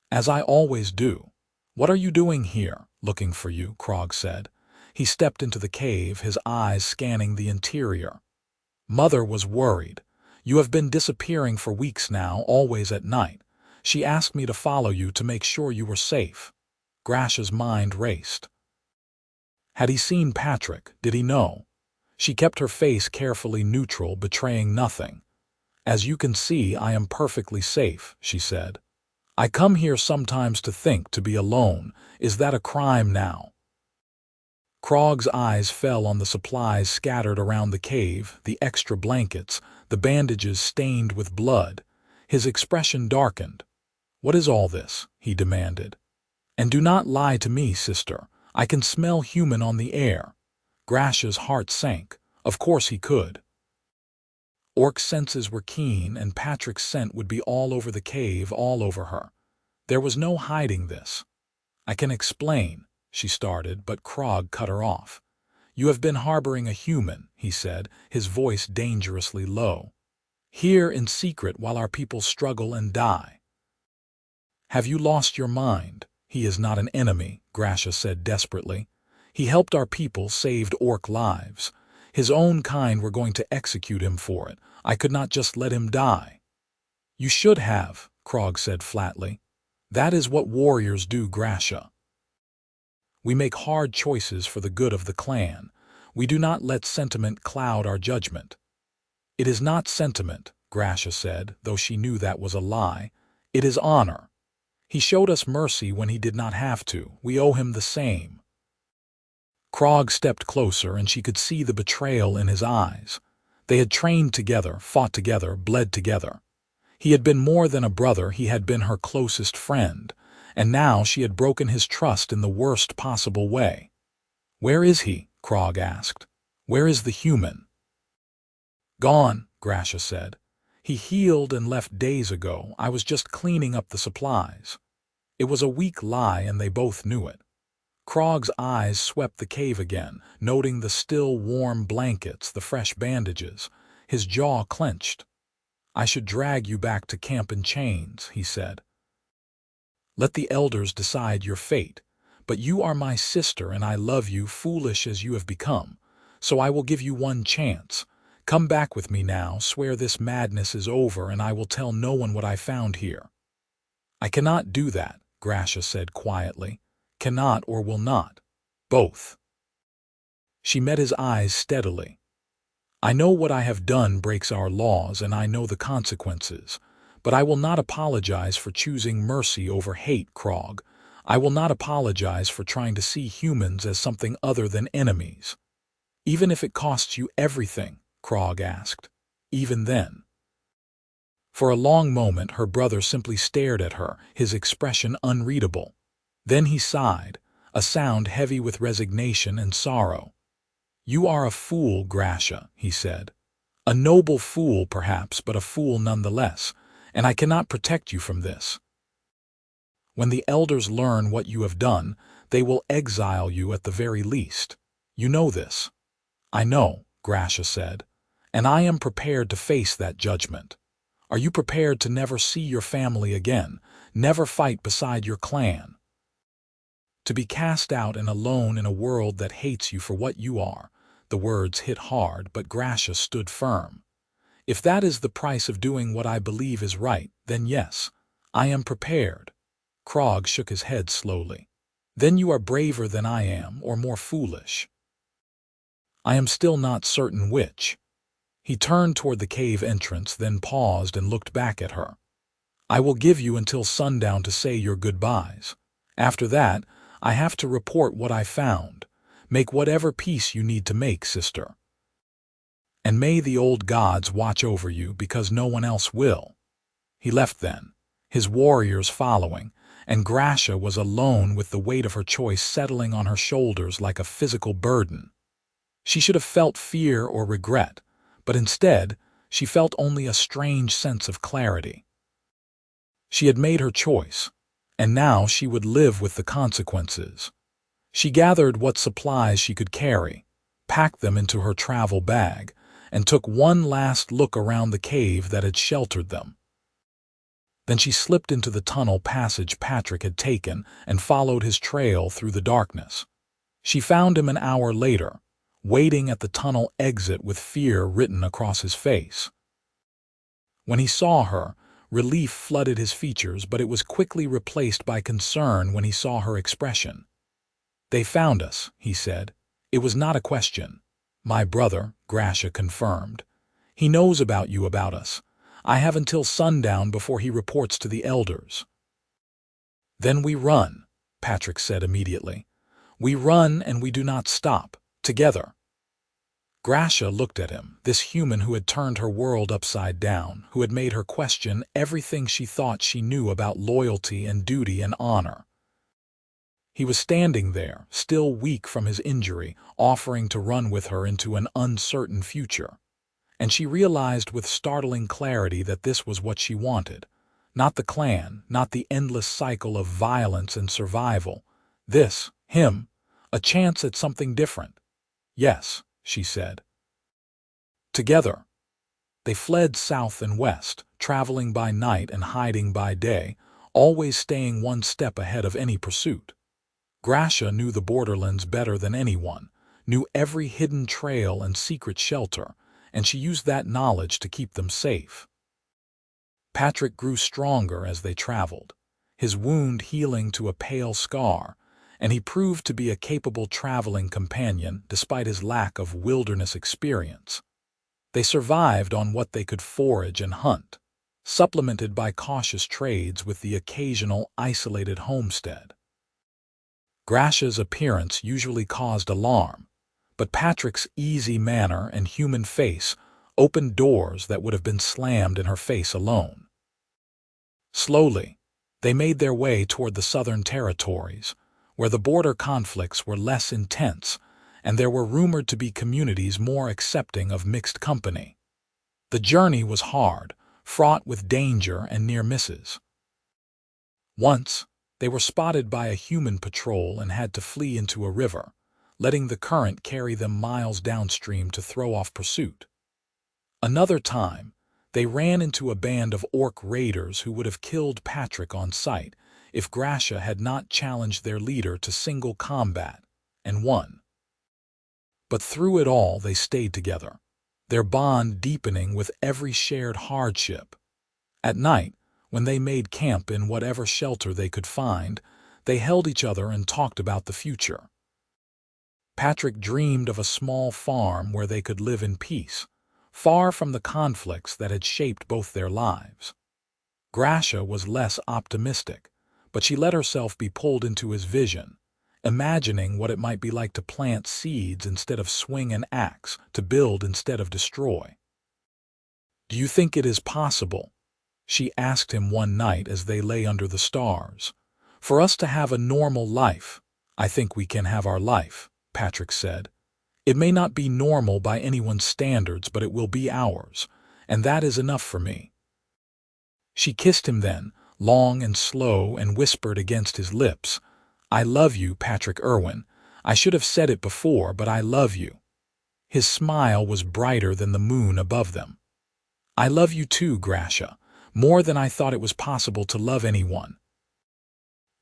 "As I always do." "What are you doing here?" "Looking for you," Krog said. He stepped into the cave, his eyes scanning the interior. "Mother was worried. You have been disappearing for weeks now, always at night. She asked me to follow you to make sure you were safe." Grasha's mind raced. Had he seen Patrick? Did he know? She kept her face carefully neutral, betraying nothing. "As you can see, I am perfectly safe," she said. "I come here sometimes to think, to be alone. Is that a crime now?" Krog's eyes fell on the supplies scattered around the cave, the extra blankets, the bandages stained with blood. His expression darkened. "What is all this?" he demanded. "And do not lie to me, sister. I can smell human on the air." Grasha's heart sank. Of course he could. Orc's senses were keen, and Patrick's scent would be all over the cave, all over her. There was no hiding this. "I can explain," she started, but Krog cut her off. "You have been harboring a human," he said, his voice dangerously low. "Here in secret while our people struggle and die. Have you lost your mind?" "He is not an enemy," Grasha said desperately. "He helped our people, saved Orc lives. His own kind were going to execute him for it. I could not just let him die." "You should have," Krog said flatly. "That is what warriors do, Grasha. We make hard choices for the good of the clan. We do not let sentiment cloud our judgment." "It is not sentiment," Grasha said, though she knew that was a lie. "It is honor. He showed us mercy when he did not have to. We owe him the same." Krog stepped closer, and she could see the betrayal in his eyes. They had trained together, fought together, bled together. He had been more than a brother, he had been her closest friend. And now she had broken his trust in the worst possible way. "Where is he?" Krog asked. "Where is the human?" "Gone," Grasha said. "He healed and left days ago. I was just cleaning up the supplies." It was a weak lie, and they both knew it. Krog's eyes swept the cave again, noting the still warm blankets, the fresh bandages. His jaw clenched. "I should drag you back to camp in chains," he said. "Let the elders decide your fate. But you are my sister, and I love you, foolish as you have become. So I will give you one chance. Come back with me now, swear this madness is over, and I will tell no one what I found here." "I cannot do that," Grasha said quietly. "Cannot or will not. Both." She met his eyes steadily. "I know what I have done breaks our laws, and I know the consequences. But I will not apologize for choosing mercy over hate, Krog. I will not apologize for trying to see humans as something other than enemies. Even if it costs you everything," Krog asked. Even then. For a long moment her brother simply stared at her, his expression unreadable. Then he sighed, a sound heavy with resignation and sorrow. "You are a fool, Grasha," he said. "A noble fool, perhaps, but a fool nonetheless, and I cannot protect you from this. When the elders learn what you have done, they will exile you at the very least. You know this." "I know," Grasha said, "and I am prepared to face that judgment. Are you prepared to never see your family again, never fight beside your clan? To be cast out and alone in a world that hates you for what you are?" The words hit hard, but Grasha stood firm. "If that is the price of doing what I believe is right, then yes, I am prepared." Krog shook his head slowly. "Then you are braver than I am, or more foolish. I am still not certain which." He turned toward the cave entrance, then paused and looked back at her. "I will give you until sundown to say your goodbyes. After that, I have to report what I found. Make whatever peace you need to make, sister. And may the old gods watch over you, because no one else will." He left then, his warriors following, and Grasha was alone with the weight of her choice settling on her shoulders like a physical burden. She should have felt fear or regret, but instead, she felt only a strange sense of clarity. She had made her choice, and now she would live with the consequences. She gathered what supplies she could carry, packed them into her travel bag, and took one last look around the cave that had sheltered them. Then she slipped into the tunnel passage Patrick had taken and followed his trail through the darkness. She found him an hour later, waiting at the tunnel exit with fear written across his face. When he saw her, relief flooded his features, but it was quickly replaced by concern when he saw her expression. "They found us," he said. "It was not a question." "My brother," Grasha confirmed. "He knows about you, about us. I have until sundown before he reports to the elders." "Then we run," Patrick said immediately. "We run and we do not stop. Together." Grasha looked at him, this human who had turned her world upside down, who had made her question everything she thought she knew about loyalty and duty and honor. He was standing there, still weak from his injury, offering to run with her into an uncertain future. And she realized with startling clarity that this was what she wanted. Not the clan, not the endless cycle of violence and survival. This, him, a chance at something different. "Yes," she said. Together. They fled south and west, traveling by night and hiding by day, always staying one step ahead of any pursuit. Grasha knew the borderlands better than anyone, knew every hidden trail and secret shelter, and she used that knowledge to keep them safe. Patrick grew stronger as they traveled, his wound healing to a pale scar, and he proved to be a capable traveling companion despite his lack of wilderness experience. They survived on what they could forage and hunt, supplemented by cautious trades with the occasional isolated homestead. Grasha's appearance usually caused alarm, but Patrick's easy manner and human face opened doors that would have been slammed in her face alone. Slowly, they made their way toward the southern territories, where the border conflicts were less intense and there were rumored to be communities more accepting of mixed company. The journey was hard, fraught with danger and near misses. Once, they were spotted by a human patrol and had to flee into a river, letting the current carry them miles downstream to throw off pursuit. Another time, they ran into a band of orc raiders who would have killed Patrick on sight if Grasha had not challenged their leader to single combat, and won. But through it all they stayed together, their bond deepening with every shared hardship. At night, when they made camp in whatever shelter they could find, they held each other and talked about the future. Patrick dreamed of a small farm where they could live in peace, far from the conflicts that had shaped both their lives. Grasha was less optimistic, but she let herself be pulled into his vision, imagining what it might be like to plant seeds instead of swing an axe, to build instead of destroy. "Do you think it is possible," she asked him one night as they lay under the stars, "for us to have a normal life?" "I think we can have our life," Patrick said. "It may not be normal by anyone's standards, but it will be ours, and that is enough for me." She kissed him then, long and slow, and whispered against his lips, "I love you, Patrick Irwin. I should have said it before, but I love you." His smile was brighter than the moon above them. "I love you too, Grasha, more than I thought it was possible to love anyone."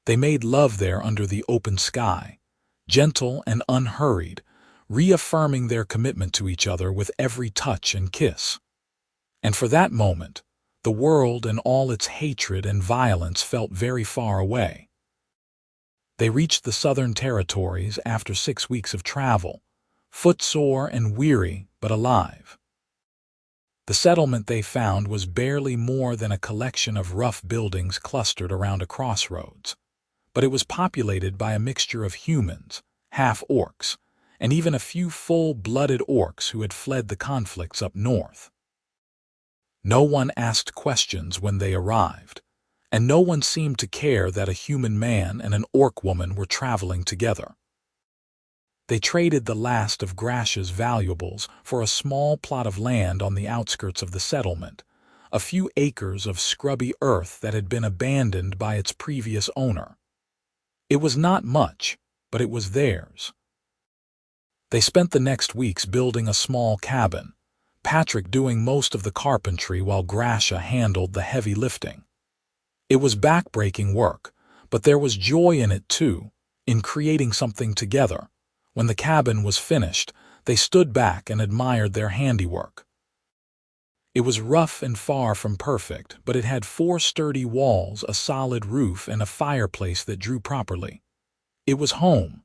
They made love there under the open sky, gentle and unhurried, reaffirming their commitment to each other with every touch and kiss. And for that moment, the world and all its hatred and violence felt very far away. They reached the southern territories after 6 weeks of travel, footsore and weary but alive. The settlement they found was barely more than a collection of rough buildings clustered around a crossroads, but it was populated by a mixture of humans, half-orcs, and even a few full-blooded orcs who had fled the conflicts up north. No one asked questions when they arrived, and no one seemed to care that a human man and an orc woman were traveling together. They traded the last of Grasha's valuables for a small plot of land on the outskirts of the settlement, a few acres of scrubby earth that had been abandoned by its previous owner. It was not much, but it was theirs. They spent the next weeks building a small cabin, Patrick doing most of the carpentry while Grasha handled the heavy lifting. It was back-breaking work, but there was joy in it too, in creating something together. When the cabin was finished, they stood back and admired their handiwork. It was rough and far from perfect, but it had 4 sturdy walls, a solid roof, and a fireplace that drew properly. It was home.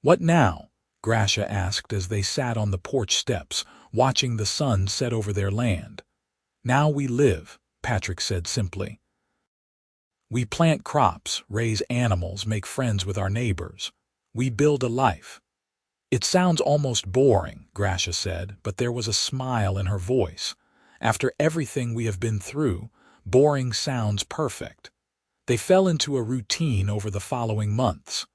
"What now?" Grasha asked as they sat on the porch steps, watching the sun set over their land. "Now we live," Patrick said simply. "We plant crops, raise animals, make friends with our neighbors. We build a life." "It sounds almost boring," Grasha said, but there was a smile in her voice. "After everything we have been through, boring sounds perfect." They fell into a routine over the following months.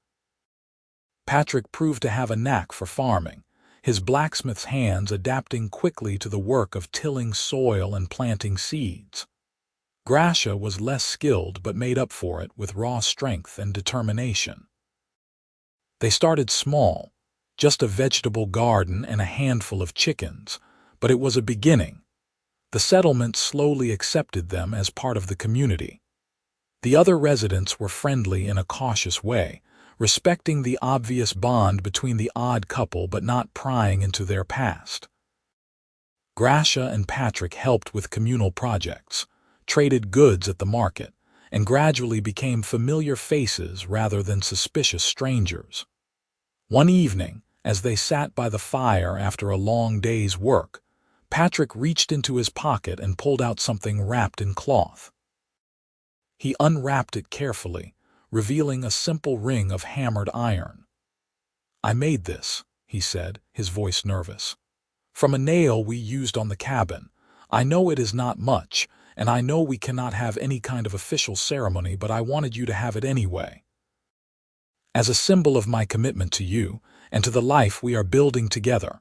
Patrick proved to have a knack for farming, his blacksmith's hands adapting quickly to the work of tilling soil and planting seeds. Grasha was less skilled but made up for it with raw strength and determination. They started small, just a vegetable garden and a handful of chickens, but it was a beginning. The settlement slowly accepted them as part of the community. The other residents were friendly in a cautious way, respecting the obvious bond between the odd couple but not prying into their past. Grasha and Patrick helped with communal projects, traded goods at the market, and gradually became familiar faces rather than suspicious strangers. One evening, as they sat by the fire after a long day's work, Patrick reached into his pocket and pulled out something wrapped in cloth. He unwrapped it carefully, revealing a simple ring of hammered iron. "I made this," he said, his voice nervous, "from a nail we used on the cabin. I know it is not much, and I know we cannot have any kind of official ceremony, but I wanted you to have it anyway. As a symbol of my commitment to you and to the life we are building together."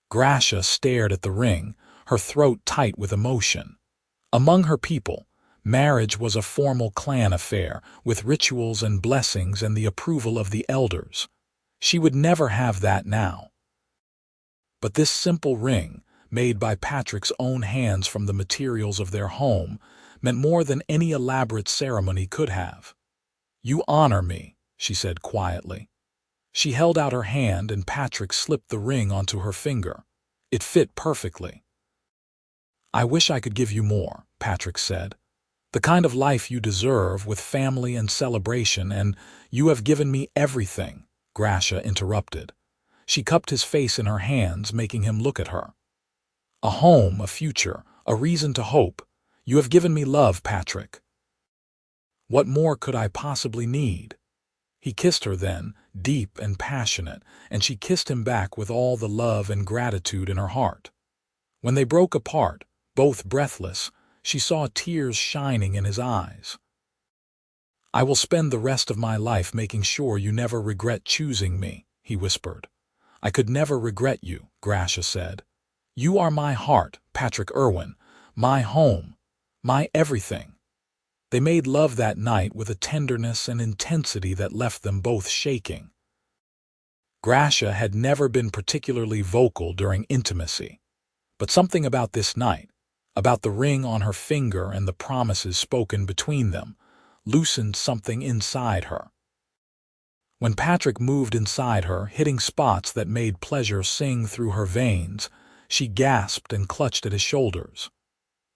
Grasha stared at the ring, her throat tight with emotion. Among her people, marriage was a formal clan affair, with rituals and blessings and the approval of the elders. She would never have that now. But this simple ring, made by Patrick's own hands from the materials of their home, meant more than any elaborate ceremony could have. "You honor me," she said quietly. She held out her hand and Patrick slipped the ring onto her finger. It fit perfectly. "I wish I could give you more," Patrick said. "The kind of life you deserve, with family and celebration, and you have given me everything," Grasha interrupted. She cupped his face in her hands, making him look at her. "A home, a future, a reason to hope. You have given me love, Patrick. What more could I possibly need?" He kissed her then, deep and passionate, and she kissed him back with all the love and gratitude in her heart. When they broke apart, both breathless, she saw tears shining in his eyes. "I will spend the rest of my life making sure you never regret choosing me," he whispered. "I could never regret you," Grasha said. "You are my heart, Patrick Irwin, my home, my everything." They made love that night with a tenderness and intensity that left them both shaking. Grasha had never been particularly vocal during intimacy, but something about this night, about the ring on her finger and the promises spoken between them, loosened something inside her. When Patrick moved inside her, hitting spots that made pleasure sing through her veins, she gasped and clutched at his shoulders.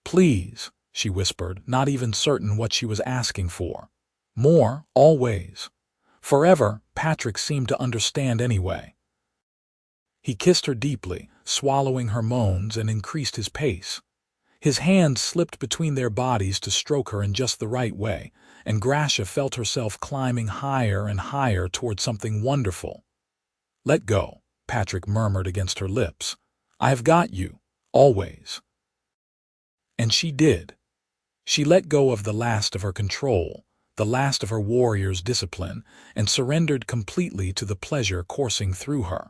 "Please," she whispered, not even certain what she was asking for. "More, always. Forever," Patrick seemed to understand anyway. He kissed her deeply, swallowing her moans, and increased his pace. His hands slipped between their bodies to stroke her in just the right way, and Grasha felt herself climbing higher and higher toward something wonderful. "Let go," Patrick murmured against her lips. "I have got you, always." And she did. She let go of the last of her control, the last of her warrior's discipline, and surrendered completely to the pleasure coursing through her.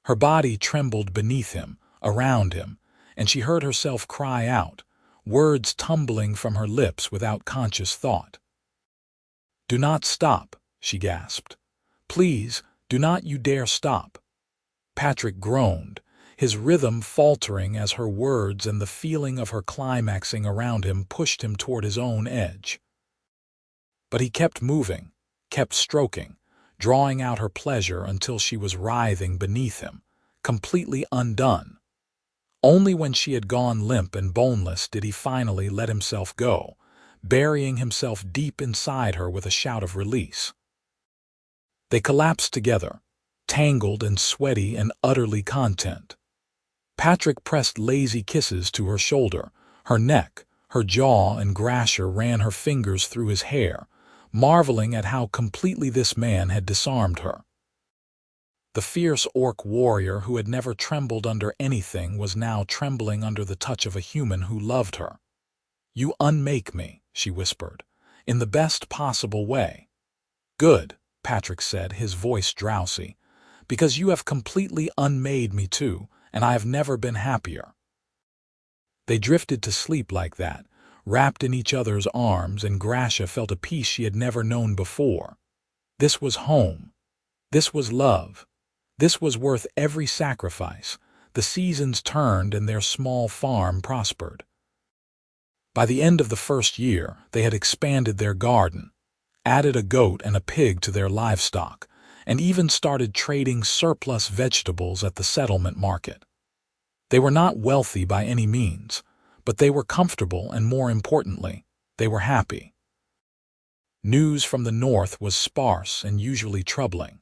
Her body trembled beneath him, around him, and she heard herself cry out, words tumbling from her lips without conscious thought. "Do not stop," she gasped. "Please, do not you dare stop." Patrick groaned, his rhythm faltering as her words and the feeling of her climaxing around him pushed him toward his own edge. But he kept moving, kept stroking, drawing out her pleasure until she was writhing beneath him, completely undone. Only when she had gone limp and boneless did he finally let himself go, burying himself deep inside her with a shout of release. They collapsed together, tangled and sweaty and utterly content. Patrick pressed lazy kisses to her shoulder, her neck, her jaw, and Grasha ran her fingers through his hair, marveling at how completely this man had disarmed her. The fierce orc warrior who had never trembled under anything was now trembling under the touch of a human who loved her. "You unmake me," she whispered, "in the best possible way." "Good," Patrick said, his voice drowsy, "because you have completely unmade me too, and I have never been happier." They drifted to sleep like that, wrapped in each other's arms, and Grasha felt a peace she had never known before. This was home. This was love. This was worth every sacrifice. The seasons turned and their small farm prospered. By the end of the first year, they had expanded their garden, added a goat and a pig to their livestock, and even started trading surplus vegetables at the settlement market. They were not wealthy by any means, but they were comfortable, and more importantly, they were happy. News from the north was sparse and usually troubling.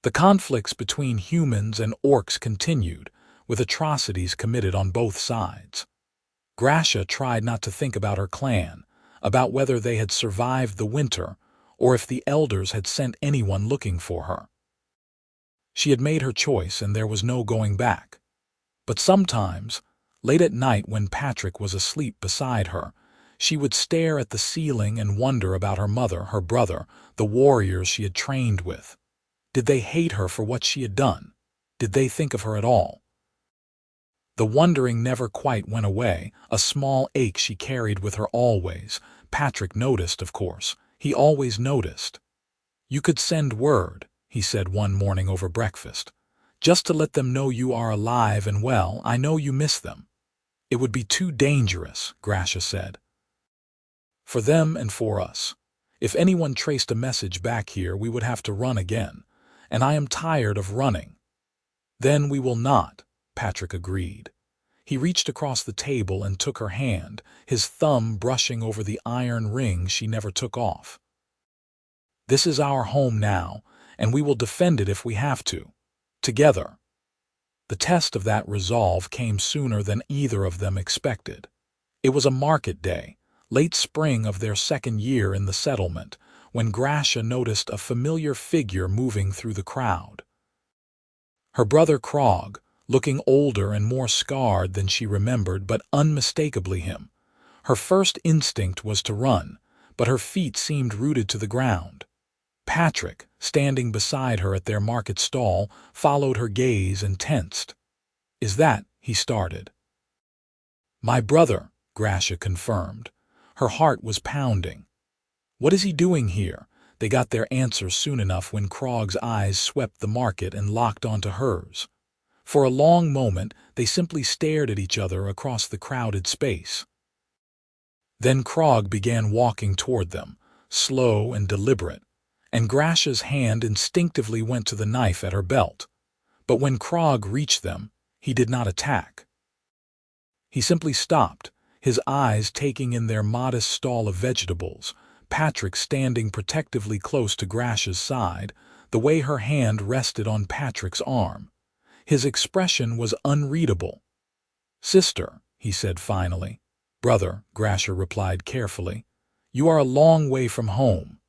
The conflicts between humans and orcs continued, with atrocities committed on both sides. Grasha tried not to think about her clan, about whether they had survived the winter, or if the elders had sent anyone looking for her. She had made her choice and there was no going back. But sometimes, late at night when Patrick was asleep beside her, she would stare at the ceiling and wonder about her mother, her brother, the warriors she had trained with. Did they hate her for what she had done? Did they think of her at all? The wondering never quite went away, a small ache she carried with her always. Patrick noticed, of course. He always noticed. "You could send word," he said one morning over breakfast, "just to let them know you are alive and well. I know you miss them." "It would be too dangerous," Grasha said. "For them and for us. If anyone traced a message back here, we would have to run again, and I am tired of running." "Then we will not," Patrick agreed. He reached across the table and took her hand, his thumb brushing over the iron ring she never took off. "This is our home now, and we will defend it if we have to. Together." The test of that resolve came sooner than either of them expected. It was a market day, late spring of their second year in the settlement, when Grasha noticed a familiar figure moving through the crowd. Her brother Krog, looking older and more scarred than she remembered, but unmistakably him. Her first instinct was to run, but her feet seemed rooted to the ground. Patrick, standing beside her at their market stall, followed her gaze and tensed. "Is that?" he started. "My brother," Grasha confirmed. Her heart was pounding. "What is he doing here?" They got their answer soon enough when Krog's eyes swept the market and locked onto hers. For a long moment, they simply stared at each other across the crowded space. Then Krog began walking toward them, slow and deliberate, and Grasha's hand instinctively went to the knife at her belt. But when Krog reached them, he did not attack. He simply stopped, his eyes taking in their modest stall of vegetables, Patrick standing protectively close to Grasha's side, the way her hand rested on Patrick's arm. His expression was unreadable. "Sister," he said finally. "Brother," Grasha replied carefully. "You are a long way from home."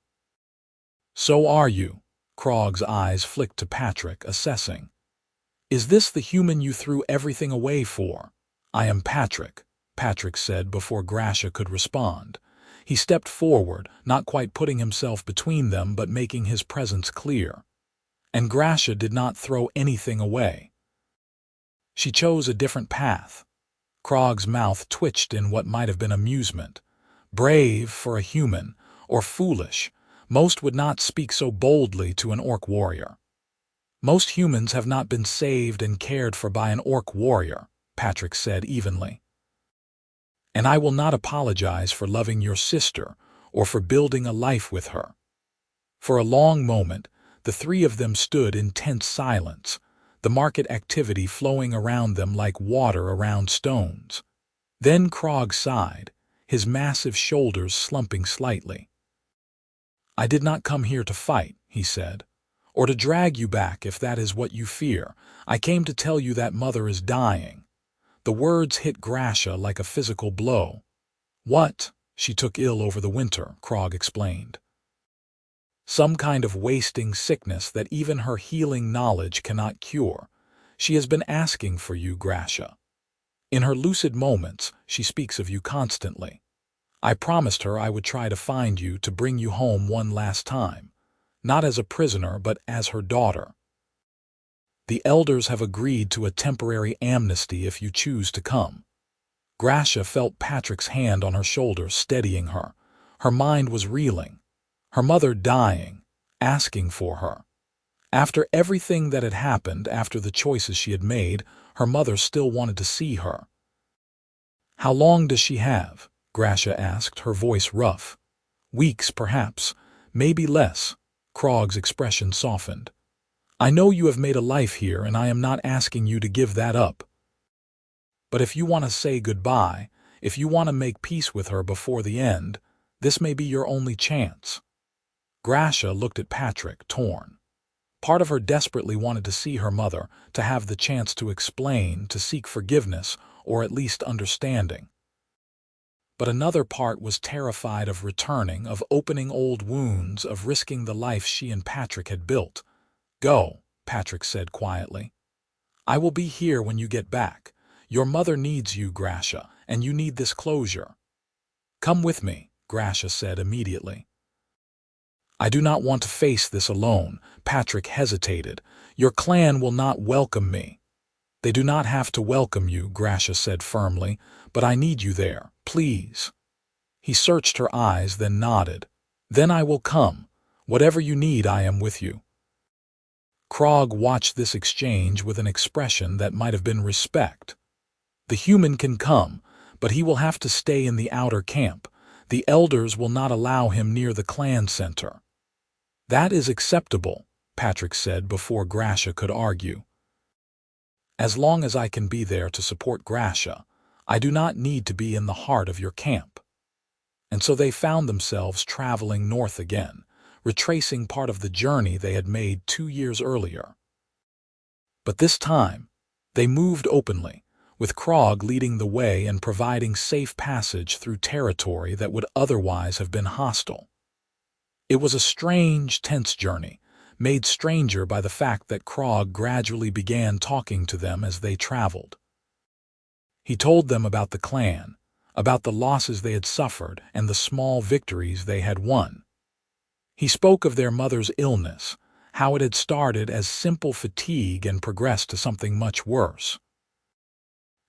"So are you." Krog's eyes flicked to Patrick, assessing. "Is this the human you threw everything away for?" "I am Patrick," Patrick said before Grasha could respond. He stepped forward, not quite putting himself between them but making his presence clear. And Grasha did not throw anything away. She chose a different path. Krog's mouth twitched in what might have been amusement. Brave for a human, or foolish, most would not speak so boldly to an orc warrior. "Most humans have not been saved and cared for by an orc warrior," Patrick said evenly. "And I will not apologize for loving your sister or for building a life with her." For a long moment, the three of them stood in tense silence, the market activity flowing around them like water around stones. Then Krog sighed, his massive shoulders slumping slightly. "I did not come here to fight," he said, "or to drag you back if that is what you fear. I came to tell you that Mother is dying." The words hit Grasha like a physical blow. "What?" "She took ill over the winter," Krog explained. "Some kind of wasting sickness that even her healing knowledge cannot cure. She has been asking for you, Grasha. In her lucid moments, she speaks of you constantly. I promised her I would try to find you to bring you home one last time, not as a prisoner but as her daughter. The elders have agreed to a temporary amnesty if you choose to come." Grasha felt Patrick's hand on her shoulder steadying her. Her mind was reeling. Her mother dying, asking for her. After everything that had happened, after the choices she had made, her mother still wanted to see her. "How long does she have?" Grasha asked, her voice rough. "Weeks, perhaps. Maybe less." Krog's expression softened. "I know you have made a life here, and I am not asking you to give that up. But if you want to say goodbye, if you want to make peace with her before the end, this may be your only chance." Grasha looked at Patrick, torn. Part of her desperately wanted to see her mother, to have the chance to explain, to seek forgiveness, or at least understanding. But another part was terrified of returning, of opening old wounds, of risking the life she and Patrick had built. "Go," Patrick said quietly. "I will be here when you get back. Your mother needs you, Grasha, and you need this closure." "Come with me," Grasha said immediately. "I do not want to face this alone." Patrick hesitated. "Your clan will not welcome me." "They do not have to welcome you," Grasha said firmly, "but I need you there, please." He searched her eyes, then nodded. "Then I will come. Whatever you need, I am with you." Krog watched this exchange with an expression that might have been respect. The human can come, but he will have to stay in the outer camp. The elders will not allow him near the clan center. "That is acceptable," Patrick said before Grasha could argue. "As long as I can be there to support Grasha, I do not need to be in the heart of your camp." And so they found themselves traveling north again, retracing part of the journey they had made 2 years earlier. But this time, they moved openly, with Krog leading the way and providing safe passage through territory that would otherwise have been hostile. It was a strange, tense journey, made stranger by the fact that Krog gradually began talking to them as they traveled. He told them about the clan, about the losses they had suffered and the small victories they had won. He spoke of their mother's illness, how it had started as simple fatigue and progressed to something much worse.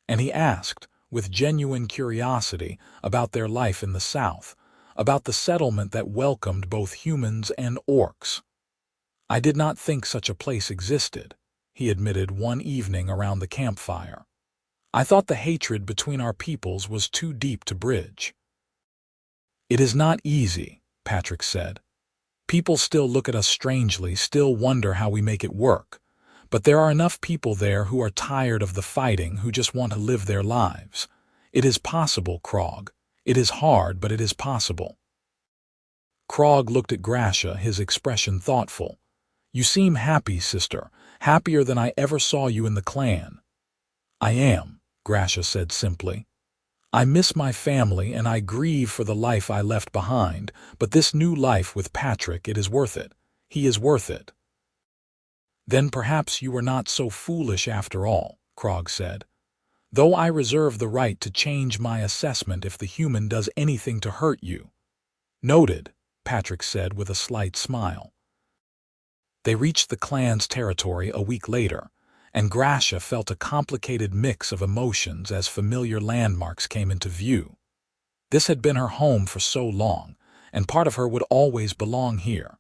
And he asked, with genuine curiosity, about their life in the South, about the settlement that welcomed both humans and orcs. "I did not think such a place existed," he admitted one evening around the campfire. "I thought the hatred between our peoples was too deep to bridge." "It is not easy," Patrick said. "People still look at us strangely, still wonder how we make it work. But there are enough people there who are tired of the fighting, who just want to live their lives. It is possible, Krog. It is hard, but it is possible." Krog looked at Grasha, his expression thoughtful. "You seem happy, sister, happier than I ever saw you in the clan." "I am," Grasha said simply. "I miss my family and I grieve for the life I left behind, but this new life with Patrick, it is worth it. He is worth it." "Then perhaps you were not so foolish after all," Krog said. "Though I reserve the right to change my assessment if the human does anything to hurt you." "Noted," Patrick said with a slight smile. They reached the clan's territory a week later, and Grasha felt a complicated mix of emotions as familiar landmarks came into view. This had been her home for so long, and part of her would always belong here.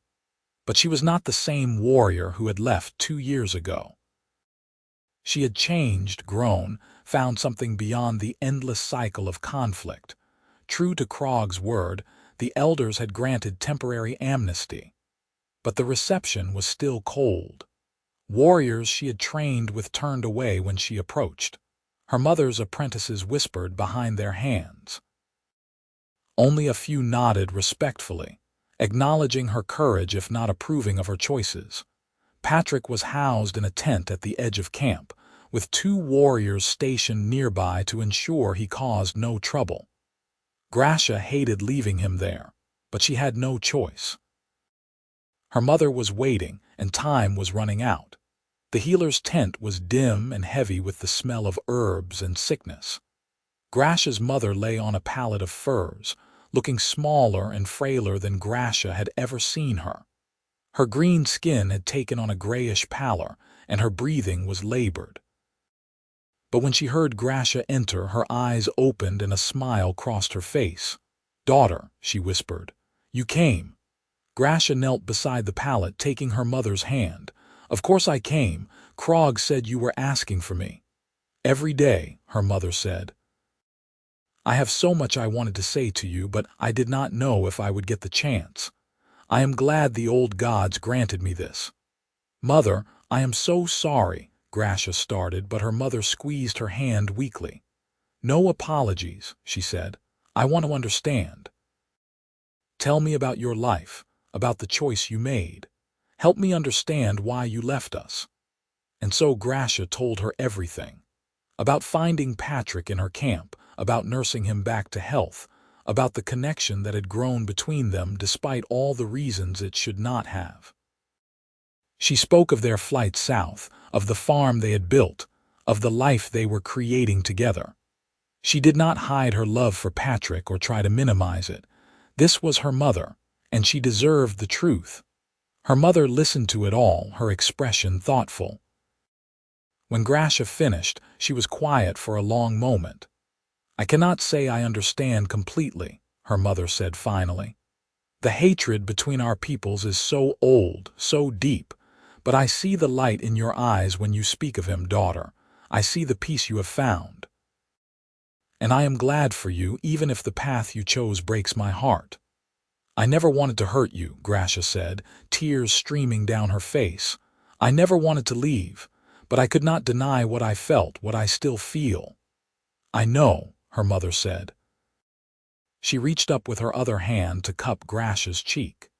But she was not the same warrior who had left 2 years ago. She had changed, grown, found something beyond the endless cycle of conflict. True to Krog's word, the elders had granted temporary amnesty. But the reception was still cold. Warriors she had trained with turned away when she approached. Her mother's apprentices whispered behind their hands. Only a few nodded respectfully, acknowledging her courage if not approving of her choices. Patrick was housed in a tent at the edge of camp, with 2 warriors stationed nearby to ensure he caused no trouble. Grasha hated leaving him there, but she had no choice. Her mother was waiting, and time was running out. The healer's tent was dim and heavy with the smell of herbs and sickness. Grasha's mother lay on a pallet of furs, looking smaller and frailer than Grasha had ever seen her. Her green skin had taken on a grayish pallor, and her breathing was labored. But when she heard Grasha enter, her eyes opened and a smile crossed her face. "Daughter," she whispered, "you came." Grasha knelt beside the pallet, taking her mother's hand. "Of course I came. Krog said you were asking for me." "Every day," her mother said. "I have so much I wanted to say to you, but I did not know if I would get the chance. I am glad the old gods granted me this." "Mother, I am so sorry," Grasha started, but her mother squeezed her hand weakly. "No apologies," she said. "I want to understand. Tell me about your life, about the choice you made. Help me understand why you left us." And so Grasha told her everything. About finding Patrick in her camp, about nursing him back to health, about the connection that had grown between them despite all the reasons it should not have. She spoke of their flight south, of the farm they had built, of the life they were creating together. She did not hide her love for Patrick or try to minimize it. This was her mother, and she deserved the truth. Her mother listened to it all, her expression thoughtful. When Grasha finished, she was quiet for a long moment. "I cannot say I understand completely," her mother said finally. "The hatred between our peoples is so old, so deep, but I see the light in your eyes when you speak of him, daughter. I see the peace you have found. And I am glad for you, even if the path you chose breaks my heart." "I never wanted to hurt you," Grasha said, tears streaming down her face. "I never wanted to leave, but I could not deny what I felt, what I still feel." "I know," her mother said. She reached up with her other hand to cup Grasha's cheek.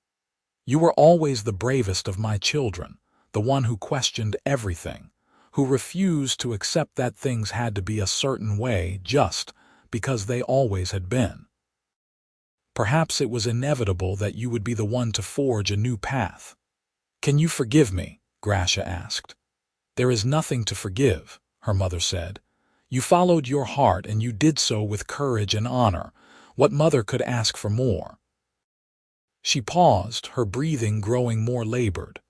"You were always the bravest of my children, the one who questioned everything, who refused to accept that things had to be a certain way just because they always had been. Perhaps it was inevitable that you would be the one to forge a new path. Can you forgive me? Grasha asked. There is nothing to forgive, her mother said. You followed your heart and you did so with courage and honor. What mother could ask for more? She paused, her breathing growing more labored.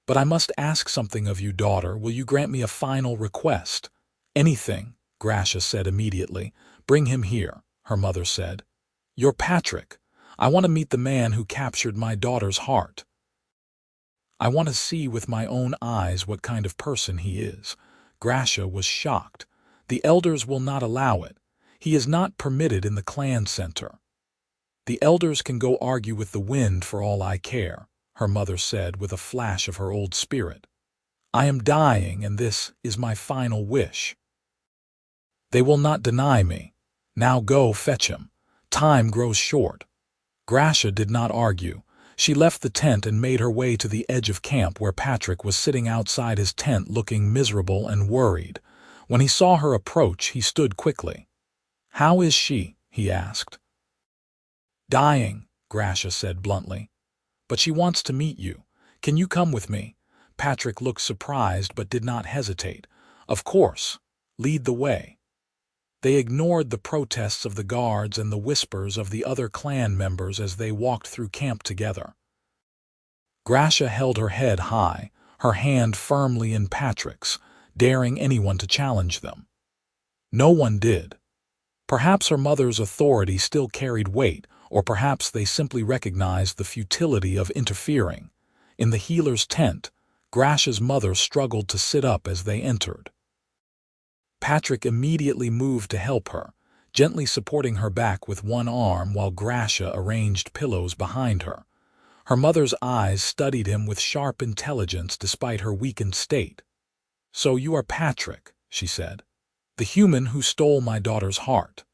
But I must ask something of you, daughter. Will you grant me a final request? Anything, Grasha said immediately. Bring him here, her mother said. You're Patrick. I want to meet the man who captured my daughter's heart. I want to see with my own eyes what kind of person he is. Grasha was shocked. The elders will not allow it. He is not permitted in the clan center. The elders can go argue with the wind for all I care, her mother said with a flash of her old spirit. I am dying and this is my final wish. They will not deny me. Now go fetch him. Time grows short. Grasha did not argue. She left the tent and made her way to the edge of camp where Patrick was sitting outside his tent looking miserable and worried. When he saw her approach, he stood quickly. How is she? He asked. Dying, Grasha said bluntly. But she wants to meet you. Can you come with me? Patrick looked surprised but did not hesitate. Of course. Lead the way. They ignored the protests of the guards and the whispers of the other clan members as they walked through camp together. Grasha held her head high, her hand firmly in Patrick's, daring anyone to challenge them. No one did. Perhaps her mother's authority still carried weight, or perhaps they simply recognized the futility of interfering. In the healer's tent, Grasha's mother struggled to sit up as they entered. Patrick immediately moved to help her, gently supporting her back with one arm while Grasha arranged pillows behind her. Her mother's eyes studied him with sharp intelligence despite her weakened state. So you are Patrick, she said. The human who stole my daughter's heart.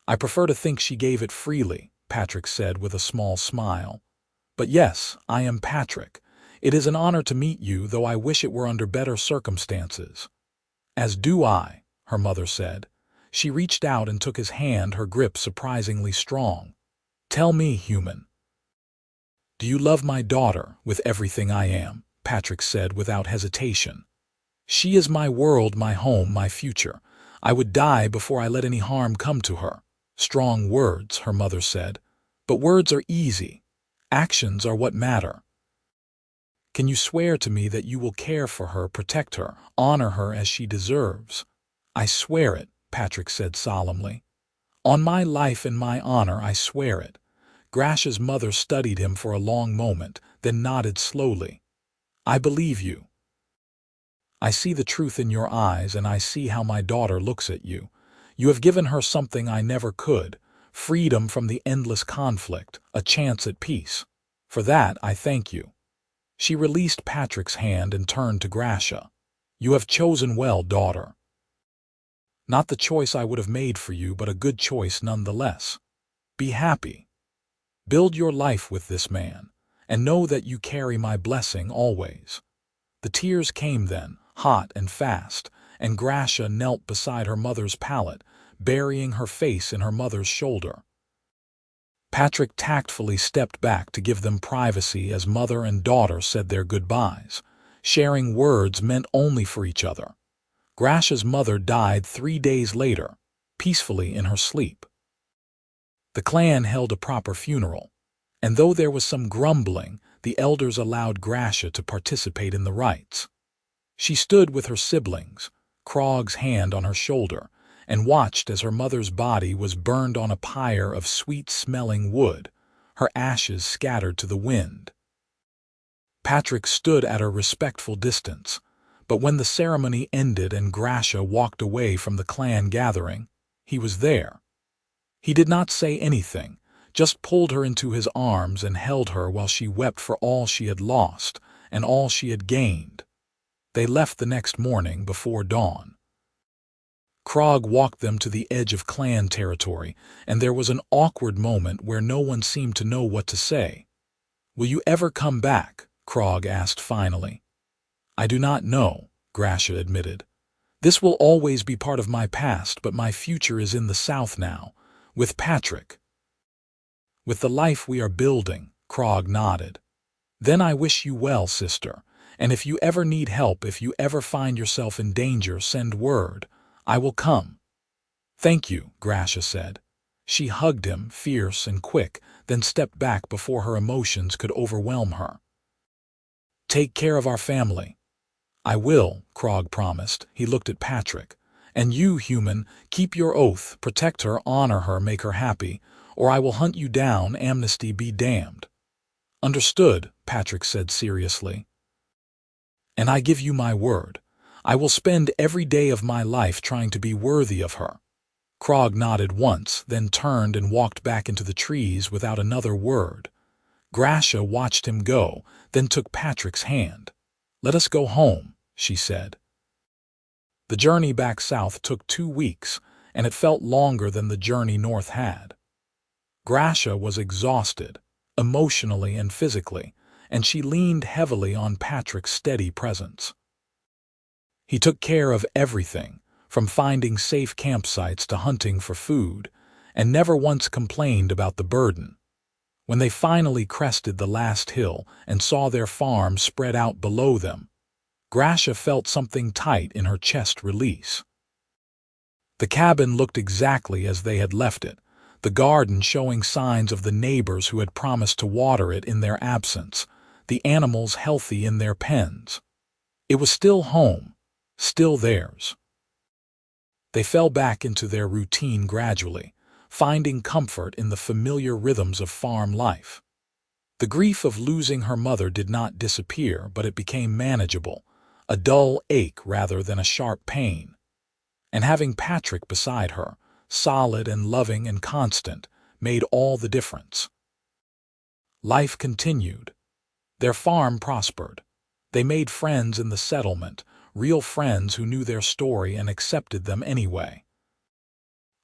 I prefer to think she gave it freely, Patrick said with a small smile. But yes, I am Patrick. It is an honor to meet you, though I wish it were under better circumstances. As do I, her mother said. She reached out and took his hand, her grip surprisingly strong. Tell me, human. Do you love my daughter with everything I am? Patrick said without hesitation. She is my world, my home, my future. I would die before I let any harm come to her. Strong words, her mother said. But words are easy. Actions are what matter. Can you swear to me that you will care for her, protect her, honor her as she deserves? I swear it, Patrick said solemnly. On my life and my honor, I swear it. Grasha's mother studied him for a long moment, then nodded slowly. I believe you. I see the truth in your eyes, and I see how my daughter looks at you. You have given her something I never could, freedom from the endless conflict, a chance at peace. For that, I thank you. She released Patrick's hand and turned to Grasha. You have chosen well, daughter. Not the choice I would have made for you, but a good choice nonetheless. Be happy. Build your life with this man, and know that you carry my blessing always. The tears came then, hot and fast, and Grasha knelt beside her mother's pallet, burying her face in her mother's shoulder. Patrick tactfully stepped back to give them privacy as mother and daughter said their goodbyes, sharing words meant only for each other. Grasha's mother died 3 days later, peacefully in her sleep. The clan held a proper funeral, and though there was some grumbling, the elders allowed Grasha to participate in the rites. She stood with her siblings, Krog's hand on her shoulder, and watched as her mother's body was burned on a pyre of sweet-smelling wood, her ashes scattered to the wind. Patrick stood at a respectful distance, but when the ceremony ended and Grasha walked away from the clan gathering, he was there. He did not say anything, just pulled her into his arms and held her while she wept for all she had lost and all she had gained. They left the next morning before dawn. Krog walked them to the edge of clan territory, and there was an awkward moment where no one seemed to know what to say. Will you ever come back? Krog asked finally. I do not know, Grasha admitted. This will always be part of my past, but my future is in the south now, with Patrick. With the life we are building, Krog nodded. Then I wish you well, sister, and if you ever need help, if you ever find yourself in danger, send word. I will come. Thank you, Grasha said. She hugged him, fierce and quick, then stepped back before her emotions could overwhelm her. Take care of our family. I will, Krog promised. He looked at Patrick. And you, human, keep your oath, protect her, honor her, make her happy, or I will hunt you down, amnesty be damned. Understood, Patrick said seriously. And I give you my word. I will spend every day of my life trying to be worthy of her. Krog nodded once, then turned and walked back into the trees without another word. Grasha watched him go, then took Patrick's hand. Let us go home, she said. The journey back south took 2 weeks, and it felt longer than the journey north had. Grasha was exhausted, emotionally and physically, and she leaned heavily on Patrick's steady presence. He took care of everything, from finding safe campsites to hunting for food, and never once complained about the burden. When they finally crested the last hill and saw their farm spread out below them, Grasha felt something tight in her chest release. The cabin looked exactly as they had left it, the garden showing signs of the neighbors who had promised to water it in their absence, the animals healthy in their pens. It was still home, still theirs. They fell back into their routine gradually, finding comfort in the familiar rhythms of farm life. The grief of losing her mother did not disappear, but it became manageable, a dull ache rather than a sharp pain. And having Patrick beside her, solid and loving and constant, made all the difference. Life continued. Their farm prospered. They made friends in the settlement, real friends who knew their story and accepted them anyway.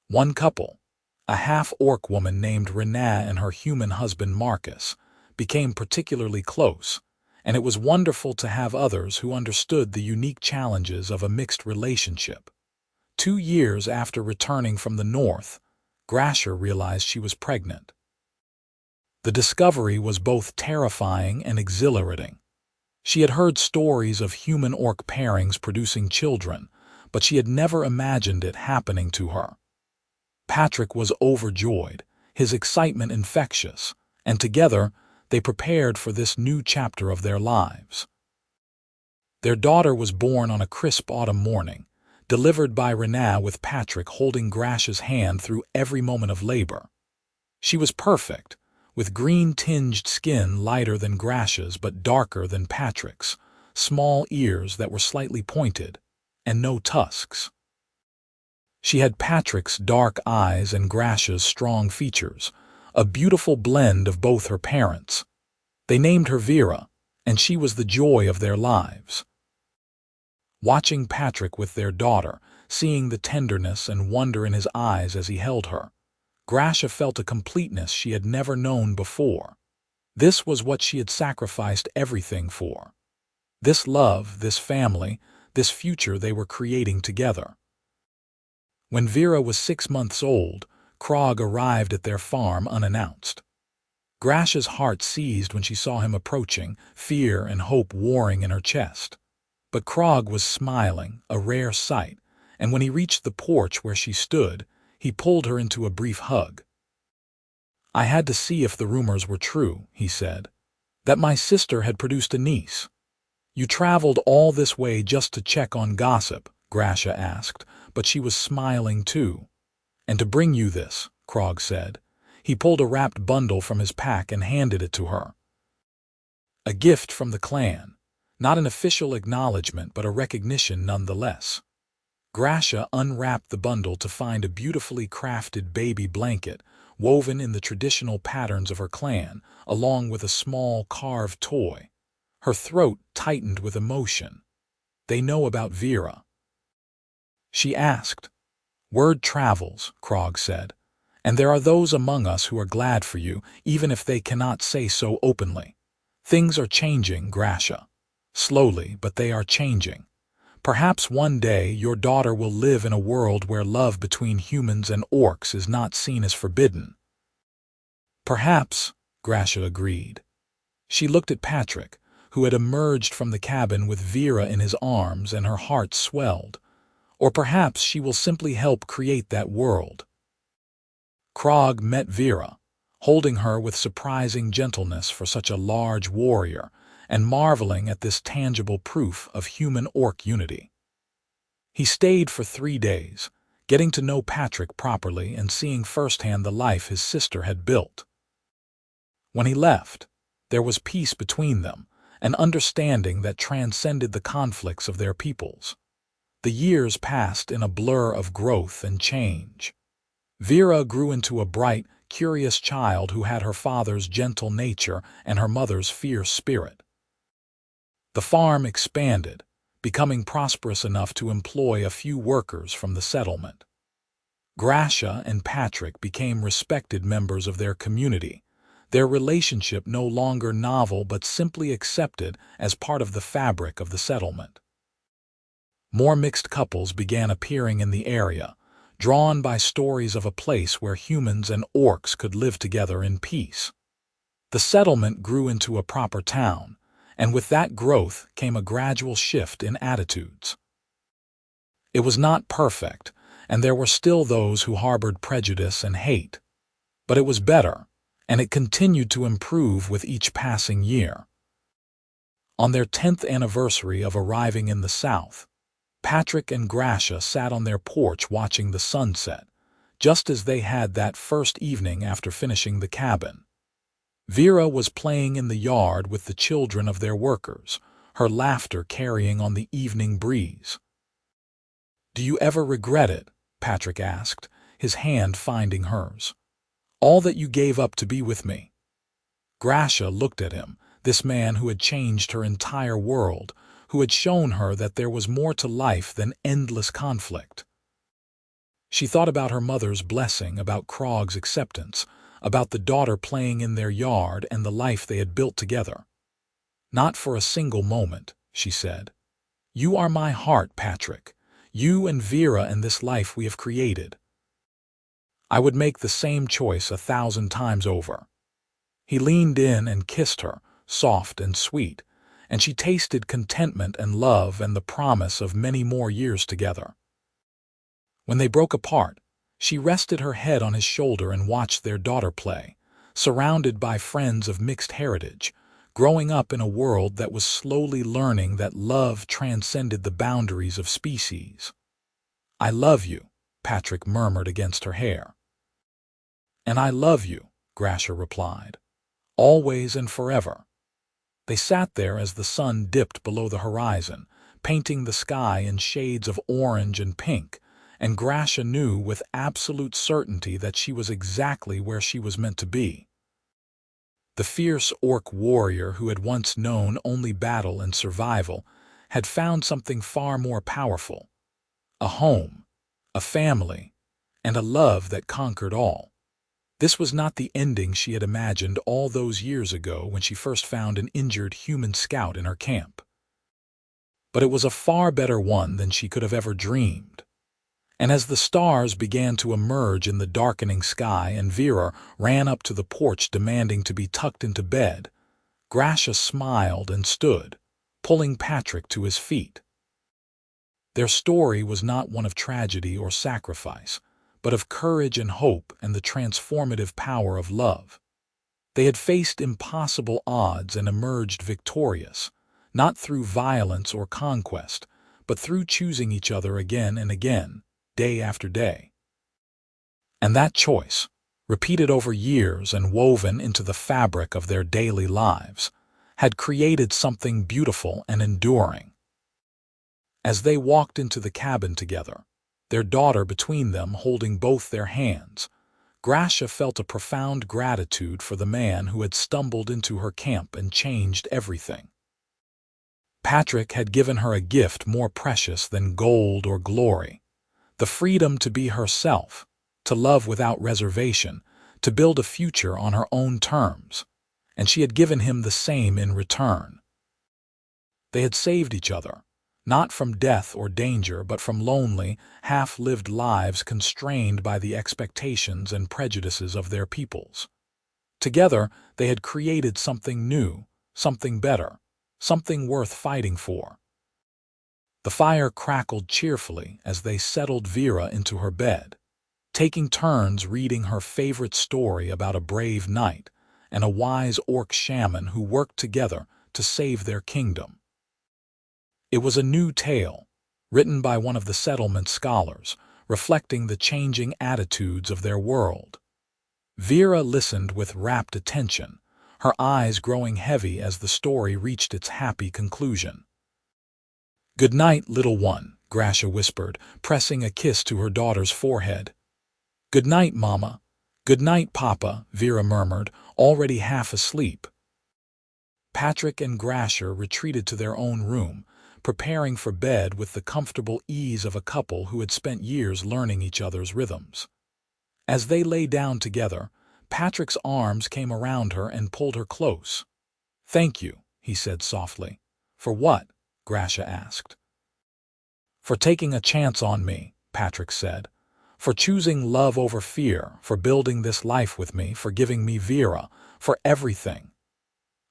One couple, a half-orc woman named Renee and her human husband Marcus, became particularly close, and it was wonderful to have others who understood the unique challenges of a mixed relationship. 2 years after returning from the north, Grasha realized she was pregnant. The discovery was both terrifying and exhilarating. She had heard stories of human-orc pairings producing children, but she had never imagined it happening to her. Patrick was overjoyed, his excitement infectious, and together they prepared for this new chapter of their lives. Their daughter was born on a crisp autumn morning, delivered by Renee with Patrick holding Grasha's hand through every moment of labor. She was perfect, with green-tinged skin lighter than Grasha's but darker than Patrick's, small ears that were slightly pointed, and no tusks. She had Patrick's dark eyes and Grasha's strong features, a beautiful blend of both her parents. They named her Vera, and she was the joy of their lives. Watching Patrick with their daughter, seeing the tenderness and wonder in his eyes as he held her, Grasha felt a completeness she had never known before. This was what she had sacrificed everything for. This love, this family, this future they were creating together. When Vera was 6 months old, Krog arrived at their farm unannounced. Grasha's heart seized when she saw him approaching, fear and hope warring in her chest. But Krog was smiling, a rare sight, and when he reached the porch where she stood, he pulled her into a brief hug. I had to see if the rumors were true, he said, that my sister had produced a niece. You traveled all this way just to check on gossip, Grasha asked, but she was smiling too. And to bring you this, Krog said. He pulled a wrapped bundle from his pack and handed it to her. A gift from the clan, not an official acknowledgement but a recognition nonetheless. Grasha unwrapped the bundle to find a beautifully crafted baby blanket, woven in the traditional patterns of her clan, along with a small carved toy. Her throat tightened with emotion. They know about Vera. She asked. Word travels, Krog said, and there are those among us who are glad for you, even if they cannot say so openly. Things are changing, Grasha. Slowly, but they are changing. Perhaps one day your daughter will live in a world where love between humans and orcs is not seen as forbidden. Perhaps, Grasha agreed. She looked at Patrick, who had emerged from the cabin with Vera in his arms, and her heart swelled. Or perhaps she will simply help create that world. Krog met Vera, holding her with surprising gentleness for such a large warrior, and marveling at this tangible proof of human-orc unity. He stayed for 3 days, getting to know Patrick properly and seeing firsthand the life his sister had built. When he left, there was peace between them, an understanding that transcended the conflicts of their peoples. The years passed in a blur of growth and change. Vera grew into a bright, curious child who had her father's gentle nature and her mother's fierce spirit. The farm expanded, becoming prosperous enough to employ a few workers from the settlement. Grasha and Patrick became respected members of their community, their relationship no longer novel but simply accepted as part of the fabric of the settlement. More mixed couples began appearing in the area, drawn by stories of a place where humans and orcs could live together in peace. The settlement grew into a proper town, and with that growth came a gradual shift in attitudes. It was not perfect, and there were still those who harbored prejudice and hate. But it was better, and it continued to improve with each passing year. On their 10th anniversary of arriving in the South, Patrick and Grasha sat on their porch watching the sunset, just as they had that first evening after finishing the cabin. Vera was playing in the yard with the children of their workers, her laughter carrying on the evening breeze. "Do you ever regret it?" Patrick asked, his hand finding hers. "All that you gave up to be with me?" Grasha looked at him, this man who had changed her entire world, who had shown her that there was more to life than endless conflict. She thought about her mother's blessing, about Krog's acceptance, about the daughter playing in their yard and the life they had built together. "Not for a single moment," she said. "You are my heart, Patrick. You and Vera and this life we have created. I would make the same choice 1,000 times over." He leaned in and kissed her, soft and sweet, and she tasted contentment and love and the promise of many more years together. When they broke apart, she rested her head on his shoulder and watched their daughter play, surrounded by friends of mixed heritage, growing up in a world that was slowly learning that love transcended the boundaries of species. "I love you," Patrick murmured against her hair. "And I love you," Grasha replied. "Always and forever." They sat there as the sun dipped below the horizon, painting the sky in shades of orange and pink, and Grasha knew with absolute certainty that she was exactly where she was meant to be. The fierce orc warrior who had once known only battle and survival had found something far more powerful: a home, a family, and a love that conquered all. This was not the ending she had imagined all those years ago when she first found an injured human scout in her camp. But it was a far better one than she could have ever dreamed. And as the stars began to emerge in the darkening sky and Vera ran up to the porch demanding to be tucked into bed, Grasha smiled and stood, pulling Patrick to his feet. Their story was not one of tragedy or sacrifice, but of courage and hope and the transformative power of love. They had faced impossible odds and emerged victorious, not through violence or conquest, but through choosing each other again and again, day after day. And that choice, repeated over years and woven into the fabric of their daily lives, had created something beautiful and enduring. As they walked into the cabin together, their daughter between them holding both their hands, Grasha felt a profound gratitude for the man who had stumbled into her camp and changed everything. Patrick had given her a gift more precious than gold or glory: the freedom to be herself, to love without reservation, to build a future on her own terms, and she had given him the same in return. They had saved each other, not from death or danger, but from lonely, half-lived lives constrained by the expectations and prejudices of their peoples. Together, they had created something new, something better, something worth fighting for. The fire crackled cheerfully as they settled Vera into her bed, taking turns reading her favorite story about a brave knight and a wise orc shaman who worked together to save their kingdom. It was a new tale, written by one of the settlement scholars, reflecting the changing attitudes of their world. Vera listened with rapt attention, her eyes growing heavy as the story reached its happy conclusion. "Good night, little one," Grasha whispered, pressing a kiss to her daughter's forehead. "Good night, Mama." "Good night, Papa," Vera murmured, already half asleep. Patrick and Grasha retreated to their own room, preparing for bed with the comfortable ease of a couple who had spent years learning each other's rhythms. As they lay down together, Patrick's arms came around her and pulled her close. "Thank you," he said softly. "For what?" Grasha asked. "For taking a chance on me," Patrick said. "For choosing love over fear, for building this life with me, for giving me Vera, for everything."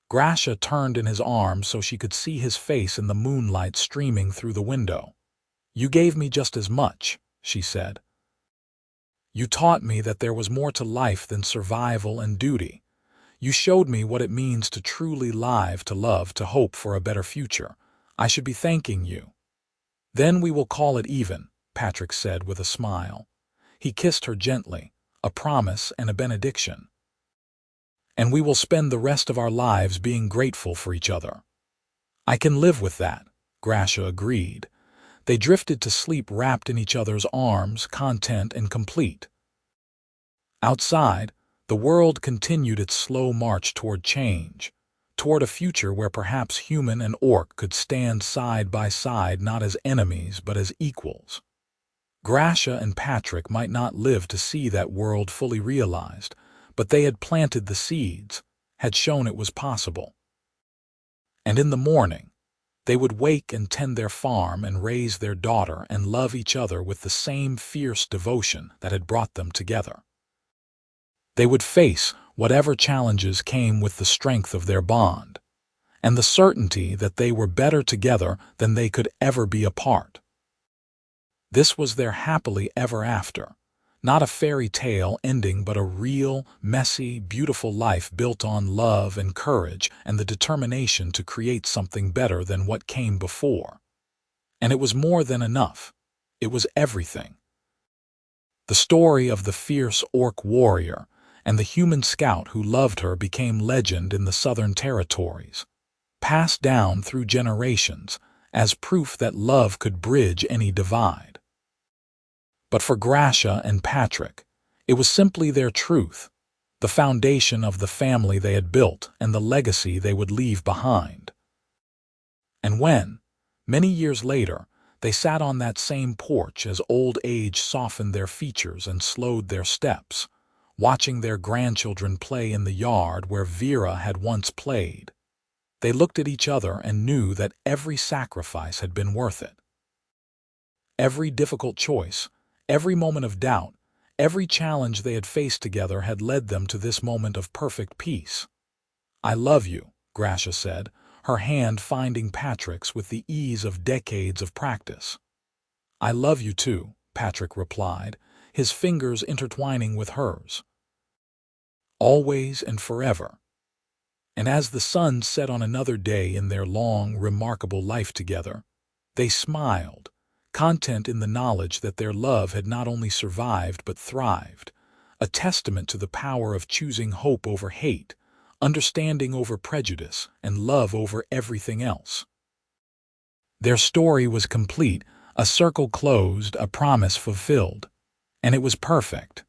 Grasha turned in his arms so she could see his face in the moonlight streaming through the window. "You gave me just as much," she said. "You taught me that there was more to life than survival and duty. You showed me what it means to truly live, to love, to hope for a better future. I should be thanking you." "Then we will call it even," Patrick said with a smile. He kissed her gently, a promise and a benediction. "And we will spend the rest of our lives being grateful for each other." "I can live with that," Grasha agreed. They drifted to sleep wrapped in each other's arms, content and complete. Outside, the world continued its slow march toward change, toward a future where perhaps human and orc could stand side by side not as enemies but as equals. Grasha and Patrick might not live to see that world fully realized, but they had planted the seeds, had shown it was possible. And in the morning, they would wake and tend their farm and raise their daughter and love each other with the same fierce devotion that had brought them together. They would face whatever challenges came with the strength of their bond, and the certainty that they were better together than they could ever be apart. This was their happily ever after, not a fairy tale ending but a real, messy, beautiful life built on love and courage and the determination to create something better than what came before. And it was more than enough. It was everything. The story of the fierce orc warrior and the human scout who loved her became legend in the Southern Territories, passed down through generations as proof that love could bridge any divide. But for Grasha and Patrick, it was simply their truth, the foundation of the family they had built and the legacy they would leave behind. And when, many years later, they sat on that same porch as old age softened their features and slowed their steps, watching their grandchildren play in the yard where Vera had once played, they looked at each other and knew that every sacrifice had been worth it. Every difficult choice, every moment of doubt, every challenge they had faced together had led them to this moment of perfect peace. "I love you," Grasha said, her hand finding Patrick's with the ease of decades of practice. "I love you too," Patrick replied, his fingers intertwining with hers. Always and forever. And as the sun set on another day in their long, remarkable life together, they smiled, content in the knowledge that their love had not only survived but thrived, a testament to the power of choosing hope over hate, understanding over prejudice, and love over everything else. Their story was complete, a circle closed, a promise fulfilled, and it was perfect.